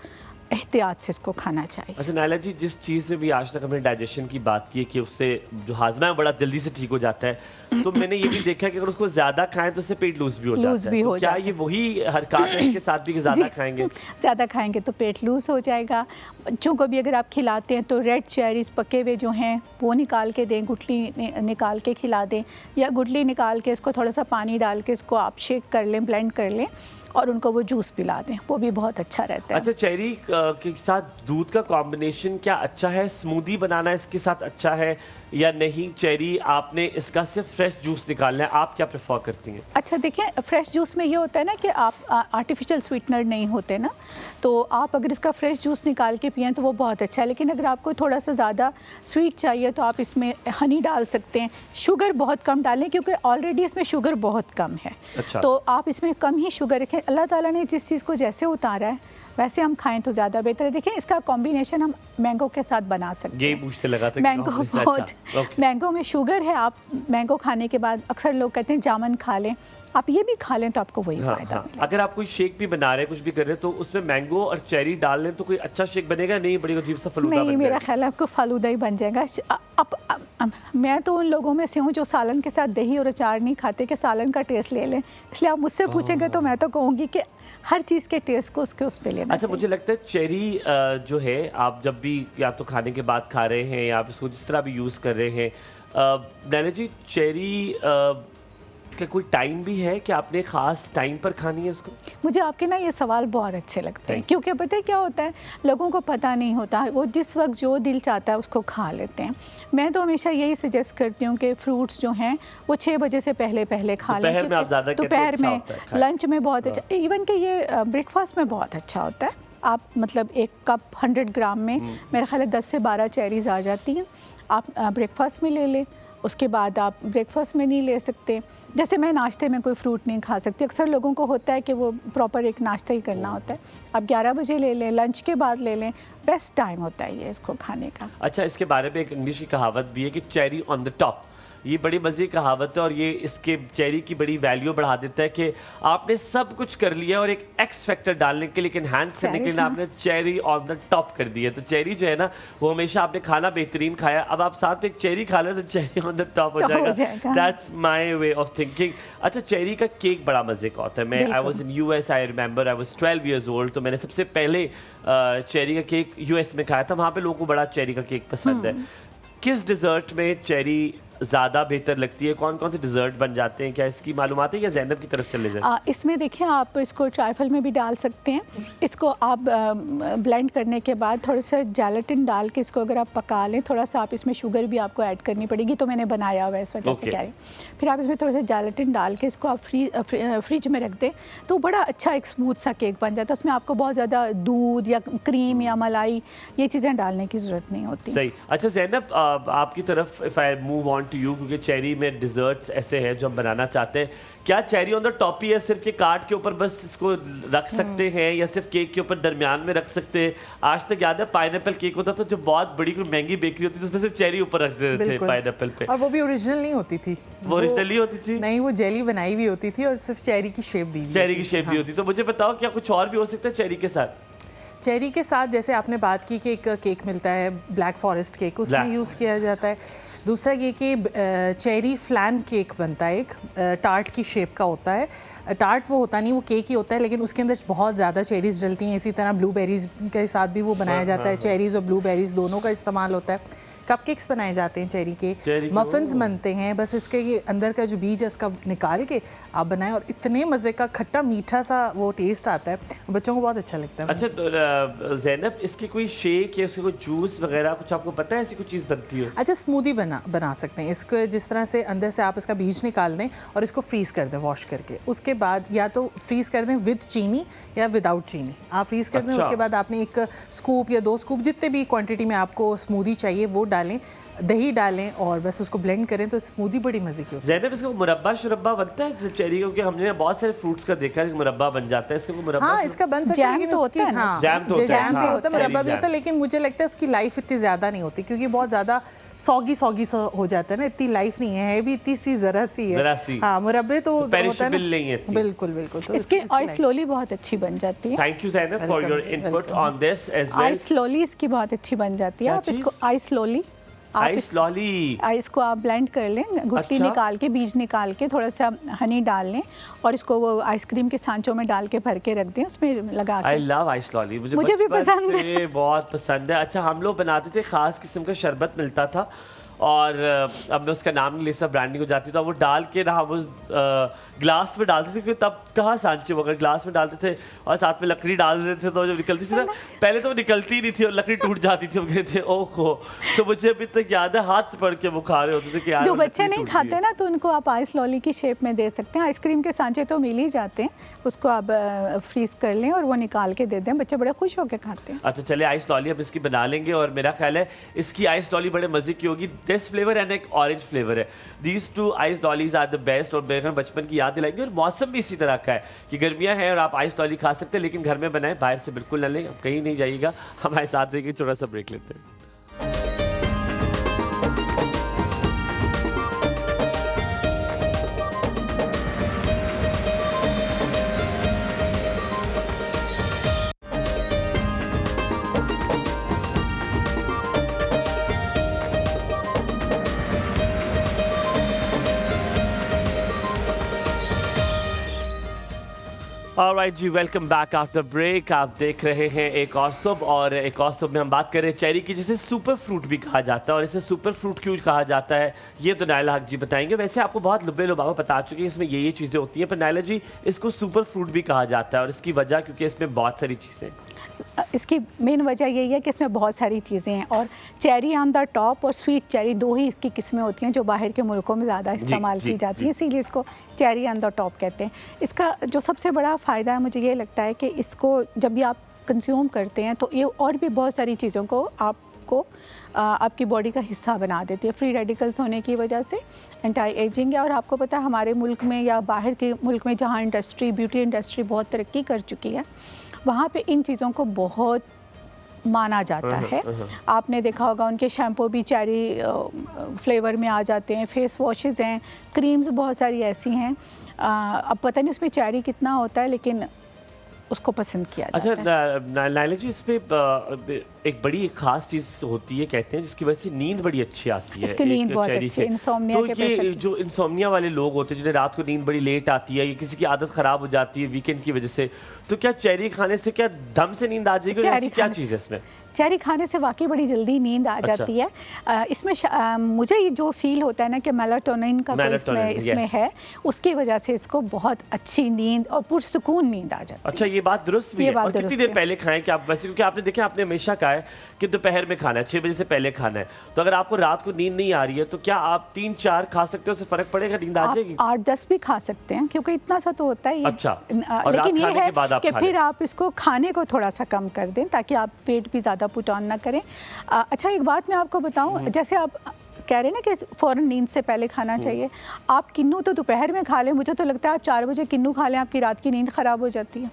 एहतियात से इसको खाना चाहिए। अच्छा नायला जी, जिस चीज़ में भी आज तक हमने डाइजेशन की बात की है कि उससे जो हाजमा है बड़ा जल्दी से ठीक हो जाता है, तो मैंने ये भी देखा कि अगर उसको ज़्यादा खाएं तो उससे पेट लूज भी हो जाता है। तो क्या ये वही हरकत है इसके साथ भी कि ज़्यादा खाएंगे? ज़्यादा खाएंगे तो पेट लूज हो जाएगा। बच्चों को भी अगर आप खिलाते हैं तो रेड चेरीज पके हुए जो हैं वो निकाल के दें, गुठली निकाल के खिला दें, या गुठली निकाल के इसको थोड़ा सा पानी डाल के इसको आप शेक कर लें, ब्लेंड कर लें और उनको वो जूस पिला दें, वो भी बहुत अच्छा रहता है। अच्छा, चेरी के साथ दूध का कॉम्बिनेशन क्या अच्छा है? स्मूदी बनाना इसके साथ अच्छा है या नहीं? चेरी आपने इसका सिर्फ फ्रेश जूस निकालना है, आप क्या प्रेफर करती हैं? अच्छा देखिए, फ्रेश जूस में ये होता है ना कि आप आर्टिफिशियल स्वीटनर नहीं होते ना, तो आप अगर इसका फ्रेश जूस निकाल के पिएं तो वो बहुत अच्छा है। लेकिन अगर आपको थोड़ा सा ज़्यादा स्वीट चाहिए तो आप इसमें हनी डाल सकते हैं। शुगर बहुत कम डालें क्योंकि ऑलरेडी इसमें शुगर बहुत कम है। अच्छा। तो आप इसमें कम ही शुगर रखें। अल्लाह ताला ने जिस चीज़ को जैसे उतारा है वैसे हम खाएं तो ज़्यादा बेहतर है। देखिए, इसका कॉम्बिनेशन हम मैंगो के साथ बना सकते हैं। यही पूछते लगा था। मैंगो बहुत, मैंगो में शुगर है, आप मैंगो खाने के बाद अक्सर लोग कहते हैं जामुन खा लें, आप ये भी खा लें तो आपको वही फायदा मिलेगा। अगर आप कोई शेक भी बना रहे हैं, कुछ भी कर रहे हैं, तो उसमें मैंगो और चेरी डाल लें तो कोई अच्छा शेक बनेगा? नहीं, बड़ी अजीब सा फलूदा नहीं, मेरा ख्याल है आपको फालूदा ही बन जाएगा। अब मैं तो उन लोगों में से हूँ जो सालन के साथ दही और अचार नहीं खाते कि सालन का टेस्ट ले लें, इसलिए आप मुझसे पूछेंगे तो मैं तो कहूँगी कि हर चीज़ के टेस्ट को उसके उस पे लेना। अच्छा, मुझे लगता है चेरी जो है आप जब भी या तो खाने के बाद खा रहे हैं या आप इसको जिस तरह भी यूज़ कर रहे हैं, नैना जी, चेरी का कोई टाइम भी है कि आपने ख़ास टाइम पर खानी है इसको? मुझे आपके ना ये सवाल बहुत अच्छे लगते हैं, क्योंकि पता है क्या होता है, लोगों को पता नहीं होता, वो जिस वक्त जो दिल चाहता है उसको खा लेते हैं। मैं तो हमेशा यही सजेस्ट करती हूँ कि फ्रूट्स जो हैं वो 6 बजे से पहले खा लें। दोपहर में आप ज़्यादा दोपहर में, लंच में बहुत अच्छा, इवन कि ये ब्रेकफास्ट में बहुत अच्छा होता है। आप मतलब 1 कप 100 ग्राम में मेरा ख्याल है 10 से 12 चेरीज आ जाती हैं। आप ब्रेकफास्ट में ले लें, उसके बाद आप ब्रेकफास्ट में नहीं ले सकते, जैसे मैं नाश्ते में कोई फ्रूट नहीं खा सकती। अक्सर लोगों को होता है कि वो प्रॉपर एक नाश्ता ही करना होता है। आप 11 बजे ले लें, लंच के बाद ले लें, बेस्ट टाइम होता है ये इसको खाने का। अच्छा, इसके बारे में एक इंग्लिश की कहावत भी है कि चेरी ऑन द टॉप। ये बड़ी मज़े की कहावत है और ये इसके चेरी की बड़ी वैल्यू बढ़ा देता है कि आपने सब कुछ कर लिया और एक एक्स फैक्टर डालने के लिए, एनहांस करने के लिए आपने चेरी ऑन द टॉप कर दी है। तो चेरी जो है ना, वो हमेशा आपने खाना बेहतरीन खाया, अब आप साथ में एक चेरी खा लें तो चेरी ऑन द टॉप हो जाएगा। That's my way of thinking. अच्छा, चेरी का केक बड़ा मज़े का होता है। मैं I was in US, I remember I was 12 years old, तो मैंने सबसे पहले चेरी का केक US में खाया था। वहाँ पे लोगों को बड़ा चेरी का केक पसंद है। किस डिज़र्ट में चेरी ज़्यादा बेहतर लगती है? कौन कौन से डिज़र्ट बन जाते हैं? क्या इसकी मालूमात है या ज़ैनब की तरफ चले जाए? इसमें देखिए आप इसको ट्राइफल में भी डाल सकते हैं। इसको आप ब्लेंड करने के बाद थोड़ा सा जेलेटिन डाल के इसको अगर आप पका लें, थोड़ा सा आप इसमें शुगर भी आपको ऐड करनी पड़ेगी, तो मैंने बनाया हुआ है इस वजह से कह रही हूँ। फिर आप इसमें थोड़ा सा जेलेटिन डाल के इसको आप फ्रिज में रख दें, तो बड़ा अच्छा एक स्मूथ सा केक बन जाता है। उसमें आपको बहुत ज़्यादा दूध या क्रीम या मलाई ये चीज़ें डालने की ज़रूरत नहीं होती। सही। अच्छा ज़ैनब, आपकी तरफ if I move on to you, क्योंकि चेरी में डिज़र्ट्स ऐसे हैं जो हम बनाना चाहते हैं, क्या चेरी ऑन द टॉप ही है, सिर्फ के काट के ऊपर बस इसको रख सकते हैं या सिर्फ केक के ऊपर दरमियान में रख सकते हैं? आज तक याद है पाइनएप्पल केक होता था जो बहुत बड़ी कोई महंगी बेकरी होती थी, उसमें सिर्फ चेरी ऊपर रख देते थे पाइनएप्पल पे, और वो भी ओरिजिनल नहीं होती थी। वो ओरिजिनली होती थी? नहीं, वो जेली बनाई हुई होती थी और सिर्फ चेरी की शेप दी हुई चेरी की शेप दी होती। तो मुझे बताओ क्या कुछ और भी हो सकता है चेरी के साथ? चेरी के साथ जैसे आपने बात की कि एक केक मिलता है ब्लैक फॉरेस्ट केक, उसमें यूज़ किया जाता है। दूसरा ये कि चेरी फ्लैन केक बनता है, एक टार्ट की शेप का होता है। टार्ट वो होता नहीं, वो केक ही होता है, लेकिन उसके अंदर बहुत ज़्यादा चेरीज़ डलती हैं। इसी तरह ब्लूबेरीज़ के साथ भी वो बनाया जाता है, चेरीज़ और ब्लूबेरीज़ दोनों का इस्तेमाल होता है। कपकेक्स बनाए जाते हैं चेरी के, मफिन्स बनते हैं, बस इसके ये अंदर का जो बीज है उसका निकाल के आप बनाएं और इतने मज़े का खट्टा मीठा सा वो टेस्ट आता है, बच्चों को बहुत अच्छा लगता है। अच्छा तो ज़ैनब, इसकी कोई शेक या उसके कोई जूस वगैरह कुछ आपको पता है ऐसी कोई चीज़ बनती हो? अच्छा, स्मूदी बना सकते हैं इसको। जिस तरह से अंदर से आप इसका बीज निकाल दें और इसको फ्रीज़ कर दें वॉश करके, उसके बाद या तो फ्रीज़ कर दें विद चीनी या विदाउट चीनी। आप फ्रीज़ कर दें, उसके बाद आपने एक स्कूप या 2 स्कूप जितने भी क्वांटिटी में आपको स्मूदी चाहिए वो डालें, दही डालें और बस उसको ब्लेंड करें तो स्मूदी बड़ी मज़े की होती है। ज़ैनब, इसका मुरब्बा शुरब्बा बनता है चेरी, क्योंकि हमने बहुत सारे फ्रूट्स का देखा है कि मुरब्बा बन जाता है, इसका कोई मुरब्बा? हाँ, इसका बन सकता है, जैम लेकिन तो उसकी होता है ना? हाँ, जैम तो होता है, जैम भी हाँ, होता है, मुरब्बा भी होता है, लेकिन मुझे लगता है उसकी लाइफ इतनी ज़्यादा नहीं होती क्योंकि बहुत ज़्यादा सॉगी सा हो जाता है ना, इतनी लाइफ नहीं है, भी इतनी सी ज़रा सी है। ज़रा सी। हाँ, मुरब्बे तो होता है पेरिशेबल ना, नहीं है इतनी। बिल्कुल बिल्कुल। तो इसकी आई स्लोली बहुत अच्छी बन जाती है। Thank you Zainab for your input on this as I well. Slowly इसकी बहुत अच्छी बन जाती है। क्या आप इसको आई स्लोली आइस लॉली, इसको आप ब्लेंड कर लें, गुठली अच्छा? निकाल के, बीज निकाल के, थोड़ा सा हनी डाल लें और इसको वो आइसक्रीम के सांचों में डाल के भर के रख दें, उसमें लगा आई के। लव आइस लॉली, मुझे भी पसंद है, बहुत पसंद है। अच्छा, हम लोग बनाते थे, ख़ास किस्म का शरबत मिलता था और अब मैं उसका नाम नहीं ले सकता, ब्रांडिंग हो जाती, तो वो डाल के ना हम उस ग्लास में डालते थे, क्योंकि तब कहाँ सांचे वो अगर ग्लास में डालते थे और साथ में लकड़ी डाल देते थे तो जब निकलती थी ना, पहले तो वो निकलती नहीं थी और लकड़ी टूट जाती थी, वो कहते थे ओहो। तो मुझे अभी तक याद है, हाथ से पड़ के वो खा रहे होते थे कि यार जो बच्चे नहीं खाते ना, तो उनको आप आइस लॉली की शेप में दे सकते हैं। आइसक्रीम के सांचे तो मिल ही जाते हैं, उसको आप फ्रीज कर लें और वो निकाल के दे दें, बच्चे बड़े खुश होकर खाते हैं। अच्छा चले, आइस लॉली अब इसकी बना लेंगे और मेरा ख्याल है इसकी आइस लॉली बड़े मज़े की होगी। दिस फ्लेवर एंड एक ऑरेंज फ्लेवर है, these two ice lollies are the best और मेरे बचपन की याद दिलाएंगे। और मौसम भी इसी तरह का है कि गर्मियां हैं और आप आइस लॉली खा सकते हैं, लेकिन घर में बनाएं, बाहर से बिल्कुल न लें। अब कहीं नहीं जाइएगा, हमारे साथ रहिए, छोटा सा ब्रेक लेते हैं। ऑलराइट जी, वेलकम बैक आफ्टर ब्रेक। आप देख रहे हैं एक और सुब, और एक और सुब में हम बात कर रहे हैं चेरी की, जिसे सुपर फ्रूट भी कहा जाता है। और इसे सुपर फ्रूट क्यों कहा जाता है ये तो नायला हक जी बताएंगे। वैसे आपको बहुत लुब्बे लुबाबा बता चुके हैं इसमें ये चीज़ें होती हैं, पर नायला जी इसको सुपर फ्रूट भी कहा जाता है और इसकी वजह क्योंकि इसमें बहुत सारी चीज़ें। इसकी मेन वजह यही है कि इसमें बहुत सारी चीज़ें हैं और चेरी ऑन द टॉप और स्वीट चेरी दो ही इसकी किस्में होती हैं जो बाहर के मुल्कों में ज़्यादा इस्तेमाल की जाती हैं, इसीलिए इसको चेरी ऑन द टॉप कहते हैं। इसका जो सबसे बड़ा फ़ायदा है मुझे ये लगता है कि इसको जब भी आप कंज्यूम करते हैं तो ये और भी बहुत सारी चीज़ों को आपको आपकी बॉडी का हिस्सा बना देती है। फ्री रेडिकल्स होने की वजह से एंटी एजिंग है, और आपको पता है हमारे मुल्क में या बाहर के मुल्क में जहाँ इंडस्ट्री ब्यूटी इंडस्ट्री बहुत तरक्की कर चुकी है, वहाँ पे इन चीज़ों को बहुत माना जाता है। आपने देखा होगा उनके शैम्पू भी चेरी फ्लेवर में आ जाते हैं, फेस वॉशेज़ हैं, क्रीम्स बहुत सारी ऐसी हैं। अब पता नहीं उसमें चेरी कितना होता है, लेकिन उसको पसंद किया जाता है। अच्छा नायला जी, इस पे एक बड़ी खास चीज़ होती है कहते हैं जिसकी वजह से नींद बड़ी अच्छी आती है। इसकी नींद बहुत अच्छी है, इंसोम्निया के तो ये जो इंसोम्निया वाले लोग होते हैं जिन्हें रात को नींद बड़ी लेट आती है, या किसी की आदत ख़राब हो जाती है वीकेंड की वजह से, तो क्या चेरी खाने से क्या दम से नींद आ जाएगी? ऐसी क्या चीज़ है इसमें? चेरी खाने से वाकई बड़ी जल्दी नींद आ जाती है। इसमें मुझे ये जो फील होता है ना कि मेलाटोनिन का इसमें है, उसकी वजह से इसको बहुत अच्छी नींद और पुरसुकून नींद आ जाती है। अच्छा, ये बात दुरुस्त भी है। और कितनी देर पहले खाएं कि आप वैसे, क्योंकि आपने देखा, आपने हमेशा कहा है कि दोपहर में खाना है, 6 बजे से पहले खाना है, तो अगर आपको रात को नींद नहीं आ रही है तो क्या आप 3-4 खा सकते हो, उससे फर्क पड़ेगा, नींद आ जाएगी? 8-10 भी खा सकते हैं, क्योंकि इतना सा तो होता ही है। अच्छा, लेकिन ये है कि फिर आप इसको खाने को थोड़ा सा कम कर दें ताकि आप पेट भी ज़्यादा पुट ऑन ना करें। अच्छा, एक बात मैं आपको बताऊं, जैसे आप कह रहे हैं ना कि फ़ौरन नींद से पहले खाना चाहिए, आप किन्नू तो दोपहर में खा लें, मुझे तो लगता है आप 4 बजे किन्नू खा लें, आपकी रात की नींद ख़राब हो जाती है।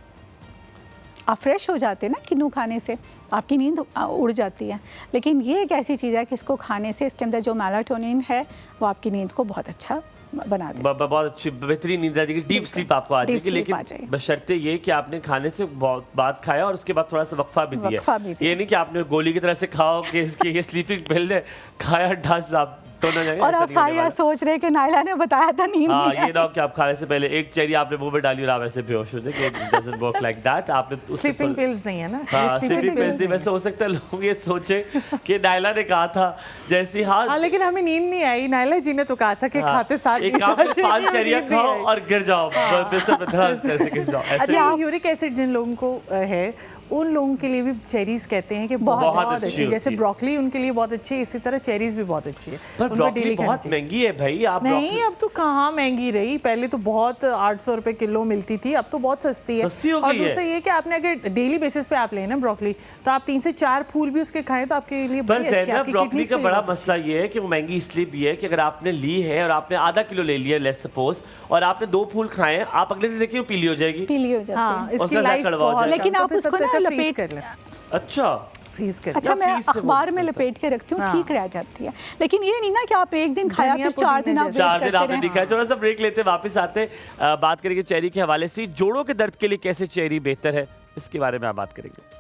आप फ्रेश हो जाते हैं ना किन्नू खाने से, आपकी नींद उड़ जाती है। लेकिन ये एक ऐसी चीज़ है कि इसको खाने से इसके अंदर जो मेलाटोनिन है वो आपकी नींद को बहुत अच्छा बना दे, बहुत अच्छी बेहतरीन नींद आ जाएगी, डीप स्लीप आपको आ जाएगी। लेकिन बशर्ते ये कि आपने खाने से बहुत बाद खाया और उसके बाद थोड़ा सा वक्फा भी दिया। ये नहीं कि आपने गोली की तरह से खाओ कि इसकी ये स्लीपिंग पिल है, खाया ढस आप तो ना जाएंगे। और आप सारी रात सोच रहे कि नायला ने बताया था नींद नहीं है। ये ना कि आप खाने से पहले एक चेरी आपने मुंह में डाली और आप ऐसे बेहोश हो जाए, कि it doesn't work like that. आपने स्लीपिंग पिल्स नहीं है ना, स्लीपिंग पिल्स नहीं। वैसे हो सकता है लोग ये सोचे कि नायला ने कहा था जैसी, हाँ लेकिन हमें नींद नहीं आई। नायला जी ने तो कहा था कि खाते साथ एक काम में 5 चेरियां खाओ और गिर जाओ, बिस्तर पे धड़ास से गिर जाओ। अच्छा, यूरिक एसिड जिन लोगों को है उन लोगों के लिए भी चेरीज कहते हैं कि बहुत अच्छी, जैसे ब्रोकली उनके लिए बहुत अच्छी है, इसी तरह चेरीज भी बहुत अच्छी है। पर ब्रोकली बहुत महंगी है भाई। आप नहीं, अब तो कहाँ महंगी रही, पहले तो बहुत 800 रुपए किलो मिलती थी, अब तो बहुत सस्ती है। और दूसरा ये कि आपने अगर डेली बेसिस पे आप लें ना ब्रोकली, तो आप 3 से 4 फूल भी उसके खाएं तो आपके लिए बड़ी अच्छी है। ब्रोकली का बड़ा मसला ये है कि वो महंगी इसलिए भी है कि अगर आपने ली है और आपने आधा किलो ले लिया लेट्स सपोज, और आपने 2 फूल खाए, आप अगले दिन देखिए पीली हो जाएगी, पीली हो जाती है। इसकी लाइफ बहुत, लेकिन आप उसको ना लपेट कर लें। अच्छा, फ्रीज कर। अच्छा, मैं अखबार में लपेट के रखती हूँ, ठीक रह जाती है। लेकिन ये नहीं ना कि आप एक दिन खाया फिर 4 दिन आपने नहीं खाया। थोड़ा सा ब्रेक लेते, वापस आते, बात करेंगे चेरी के हवाले से। जोड़ों के दर्द के लिए कैसे चेरी बेहतर है, इसके बारे में आप बात करेंगे।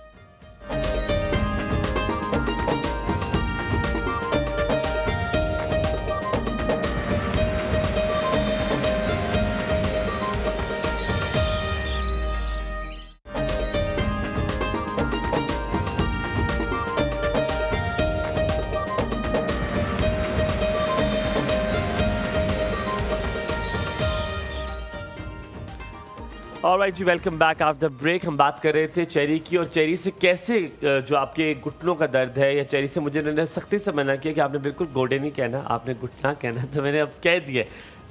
ऑलराइट जी, वेलकम बैक आफ्टर ब्रेक। हम बात कर रहे थे चेरी की, और चेरी से कैसे जो आपके घुटनों का दर्द है या चेरी से, मुझे उन्होंने सख्ती से मना किया कि आपने बिल्कुल गोडे नहीं कहना, आपने घुटना कहना, तो मैंने अब कह दिया।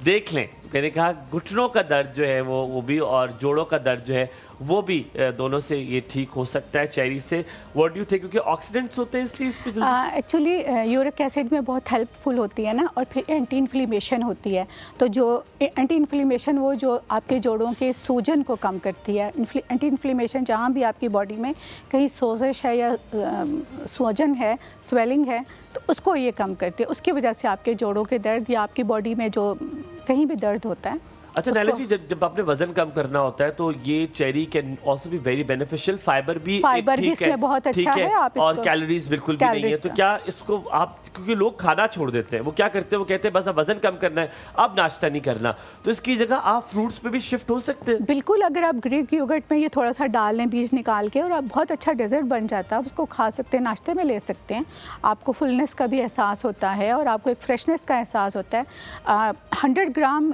देख लें, मैंने कहा घुटनों का दर्द जो है वो भी, और जोड़ों का दर्द जो है वो भी, दोनों से ये ठीक हो सकता है चेरी से। व्हाट डू यू थिंक, क्योंकि ऑक्सीडेंट्स होते हैं इसलिए इस पे एक्चुअली यूरिक एसिड में बहुत हेल्पफुल होती है ना, और फिर एंटी इन्फ्लेमेशन होती है। तो जो एंटी इन्फ्लेमेशन वो जो आपके जोड़ों के सूजन को कम करती है। एंटी इन्फ्लेमेशन जहाँ भी आपकी बॉडी में कहीं सोजिश है या सूजन है, स्वेलिंग है, तो उसको ये कम करती है। उसकी वजह से आपके जोड़ों के दर्द या आपकी बॉडी में जो कहीं भी दर्द होता है। अच्छा नायला जी, जब आपने वजन कम करना होता है तो ये cherry can also be very beneficial. Fibre भी इसमें बहुत अच्छा है, आप और कैलोरीज बिल्कुल भी नहीं है। तो क्या इसको आप, क्योंकि लोग खाना छोड़ देते हैं, वो क्या करते हैं, वो कहते हैं बस अब वजन कम करना है, अब नाश्ता नहीं करना, तो इसकी जगह आप फ्रूट्स पे भी शिफ्ट हो सकते हैं। बिल्कुल, अगर आप ग्रीक योगर्ट में ये थोड़ा सा डाल लें बीज निकाल के, और आप बहुत अच्छा डेजर्ट बन जाता है, आप उसको खा सकते हैं, नाश्ते में ले सकते हैं। आपको फुलनेस का भी एहसास होता है और आपको एक फ्रेशनेस का एहसास होता है। 100 ग्राम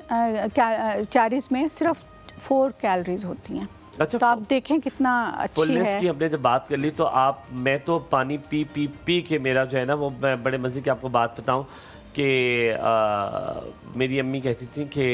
चेरीज में सिर्फ 4 कैलोरीज होती हैं। अच्छा, तो आप देखें कितना अच्छी फुलनेस है। की हमने जब बात कर ली, तो मैं तो पानी पी के मेरा जो है ना, वो मैं बड़े मज़े की आपको बात बताऊं कि मेरी अम्मी कहती थी कि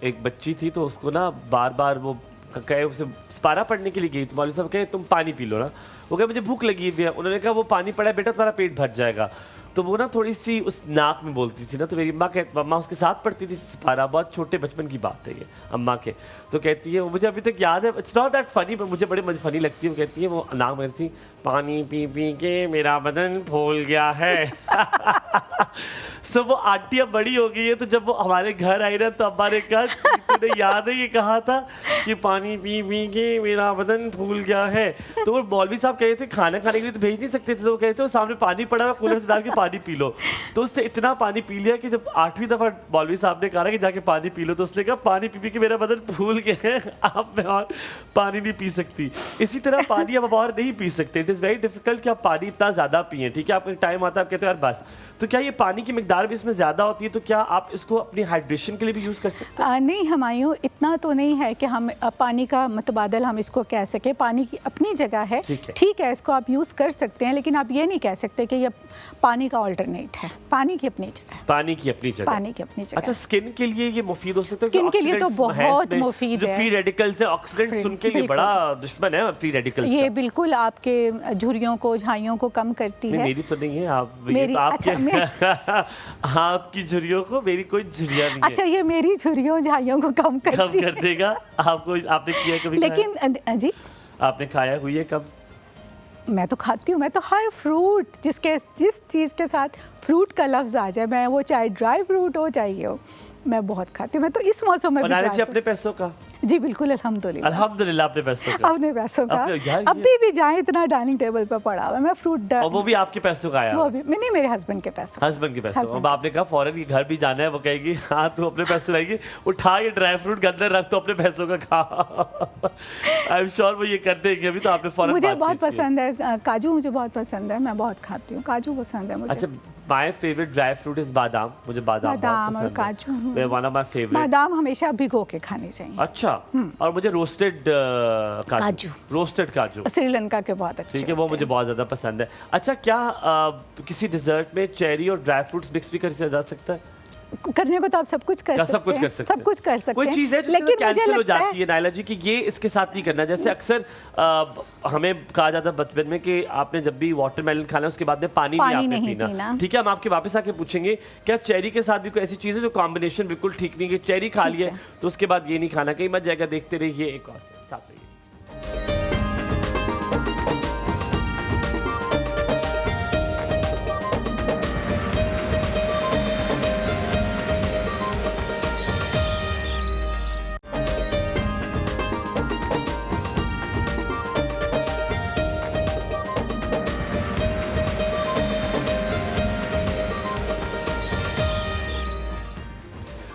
एक बच्ची थी, तो उसको ना बार बार वो कहे, उसे पारा पढ़ने के लिए गई, तो मौलवी साहब कहे तुम पानी पी लो ना, वो कहे मुझे भूख लगी हुई है। उन्होंने कहा वो पानी पड़ा है बेटा, तुम्हारा पेट भर जाएगा। तो वो ना थोड़ी सी उस नाक में बोलती थी ना, तो मेरी अम्मा उसके साथ पढ़ती थी पारा, बहुत छोटे बचपन की बात है ये अम्मा के। तो कहती है, वो मुझे अभी तक याद है, इट्स नॉट दैट फनी, पर मुझे बड़े फनी लगती है। वो कहती है, वो नाक में थी, पानी पी पी के मेरा बदन फूल गया है। सो वो आंटी अब बड़ी हो गई है, तो जब वो हमारे घर आई ना तो अब्बा ने कहा तुझे याद है ये कहा था कि पानी पी पी के मेरा बदन फूल गया है। तो वो मौलवी साहब कहे थे खाना खाने के लिए तो भेज नहीं सकते थे, तो वो कहते वो सामने पानी पड़ा हुआ कूलर से डाल के पानी पी लो। तो उसने इतना पानी पी लिया कि जब 8वीं दफ़ा मौलवी साहब ने कहा कि जाके पानी पी लो, तो उसने कहा पानी पी पी के मेरा बदन फूल गया है, अब मैं और पानी नहीं पी सकती। इसी तरह पानी अब और नहीं पी सकते। इट इज़ वेरी डिफिकल्ट कि आप पानी इतना ज़्यादा पिए, ठीक है। आपका टाइम आता है आप कहते हो यार बस। तो क्या ये पानी की मिकदार भी इसमें ज़्यादा होती है, तो क्या आप इसको अपनी हाइड्रेशन के लिए भी यूज़ कर सकते हैं? नहीं हुमायूं, इतना तो नहीं है कि हम पानी का मुतबादल हम इसको कह सके। पानी की अपनी जगह है, ठीक है, इसको आप यूज़ कर सकते हैं, लेकिन आप ये नहीं कह सकते कि ये पानी का ऑल्टरनेट है। पानी की अपनी जगह, पानी की अपनी जगह, पानी की अपनी जगह। अच्छा, स्किन के लिए ये मुफीद हो सकता है? स्किन के लिए तो बहुत मुफीद है। फ्री रेडिकल्स है, ऑक्सीडेंट सुन के लिए बड़ा दुश्मन है फ्री रेडिकल्स। ये बिल्कुल आपके झुर्रियों को, झाइयों को कम करती है। मेरी तो नहीं है, आप मेरी, तो आपके आपकी झुर्रियों को, मेरी कोई झुर्रियां नहीं है। अच्छा, ये मेरी झुर्रियों झाइयों को कम कर देगा। आपको आपने किया कभी? लेकिन जी आपने खाया हुई है कब? मैं तो खाती हूँ। मैं तो हर फ्रूट जिस चीज़ के साथ फ्रूट का लफ्ज़ आ जाए, मैं वो चाहे ड्राई फ्रूट हो चाहे हो, मैं बहुत खाती हूँ। मैं तो इस मौसम में भी अपने पैसों का। जी बिल्कुल, अल्हम्दुलिल्लाह। अल्हम्दुलिल्लाह अपने पैसों का। अपने पैसों का। अभी भी जाए इतना डाइनिंग टेबल पर पड़ा हुआ है, मैं फ्रूट और वो भी आपके पैसों का आया? वो भी नहीं, मेरे हस्बैंड के पैसों। हस्बैंड के पैसों। अब आपने कहा फौरन घर भी जाना है, वो कहेगी हाँ तू अपने पैसे लाएगी, उठा ये ड्राई फ्रूट के अंदर रख, तो अपने पैसों का खा। आई एम श्योर वो ये कर देंगे अभी, तो आपने फौरन। मुझे बहुत पसंद है काजू, मुझे बहुत पसंद है, मैं बहुत खाती हूँ काजू, पसंद है मुझे। अच्छा, my favourite dry fruit is बादाम। मुझे बादाम और काजू वन ऑफ माय फेवरेट। बादाम हमेशा भिगो के खाने चाहिए। अच्छा, और मुझे रोस्टेड काजू, रोस्टेड काजू श्रीलंका के बहुत अच्छे, ठीक है, वो मुझे बहुत ज़्यादा पसंद है। अच्छा, क्या किसी डिज़र्ट में चेरी और ड्राई फ्रूट्स मिक्स भी कर जा सकता है? करने को तो आप सब कुछ कर सकते हैं, सब कुछ कर सकते हैं। कोई चीज़ है जो कैंसिल हो जाती है नायला जी कि ये इसके साथ नहीं करना। जैसे अक्सर हमें कहा जाता है बचपन में कि आपने जब भी वाटरमेलन खाना उसके बाद में पानी नहीं पीना। ठीक है, हम आपके वापस आके पूछेंगे क्या चेरी के साथ भी कोई ऐसी चीज़ है जो कॉम्बिनेशन बिल्कुल ठीक नहीं है? चेरी खा लिया तो उसके बाद ये नहीं खाना, कहीं मत जाएगा। देखते रहिए एक और साथ रहिए।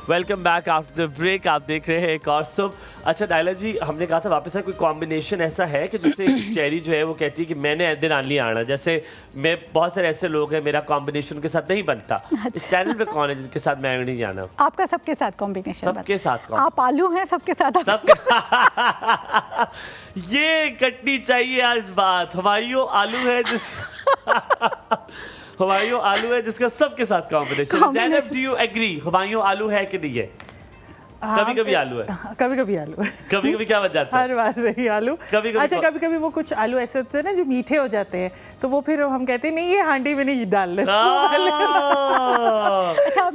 Welcome back after the break. आप देख रहे हैं एक और सुब। अच्छा नायला जी, हमने कहा था वापस है, कोई कॉम्बिनेशन ऐसा है कि जिससे चेरी जो है वो कहती है कि मैंने दिन आन लिया आना। जैसे मैं, बहुत सारे ऐसे लोग हैं मेरा कॉम्बिनेशन के साथ नहीं बनता। अच्छा। इस चैनल पे कौन है जिसके साथ मैं नहीं जाना? आपका सबके साथ कॉम्बिनेशन? सबके साथ। आप आलू हैं सबके साथ? ये कटनी चाहिए आज बात। हुमायूं आलू है जिस हुमायूं आलू है जिसका सबके साथ combination. Zainab, do you agree Humayun आलू है कि नहीं है? कभी कभी आलू है, कभी कभी आलू है, कभी कभी क्या बन जाता है? हर बार नहीं आलू। कभी अच्छा, कभी कभी वो कुछ आलू ऐसे होते हैं ना जो मीठे हो जाते हैं, तो वो फिर हम कहते हैं नहीं ये हांडी में नहीं डाल लेते,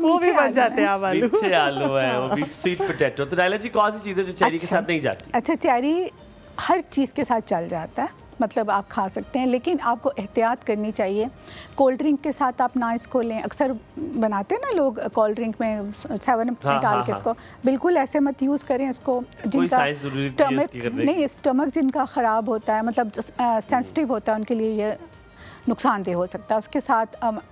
वो भी बन जाते हैं आलू। मीठे आलू है वो भी, स्वीट पोटैटो। तो नायला जी, कौन सी चीज़ें जो चेरी के साथ नहीं जाती? अच्छा, चेरी हर चीज़ के साथ चल जाता है, मतलब आप खा सकते हैं, लेकिन आपको एहतियात करनी चाहिए। कोल्ड ड्रिंक के साथ आप ना इसको लें। अक्सर बनाते हैं ना लोग कोल्ड ड्रिंक में 7 डाल के इसको, बिल्कुल ऐसे मत यूज़ करें इसको। जिनका स्टमक जिनका ख़राब होता है, मतलब सेंसिटिव होता है, उनके लिए ये नुकसानदेह हो सकता है। उसके साथ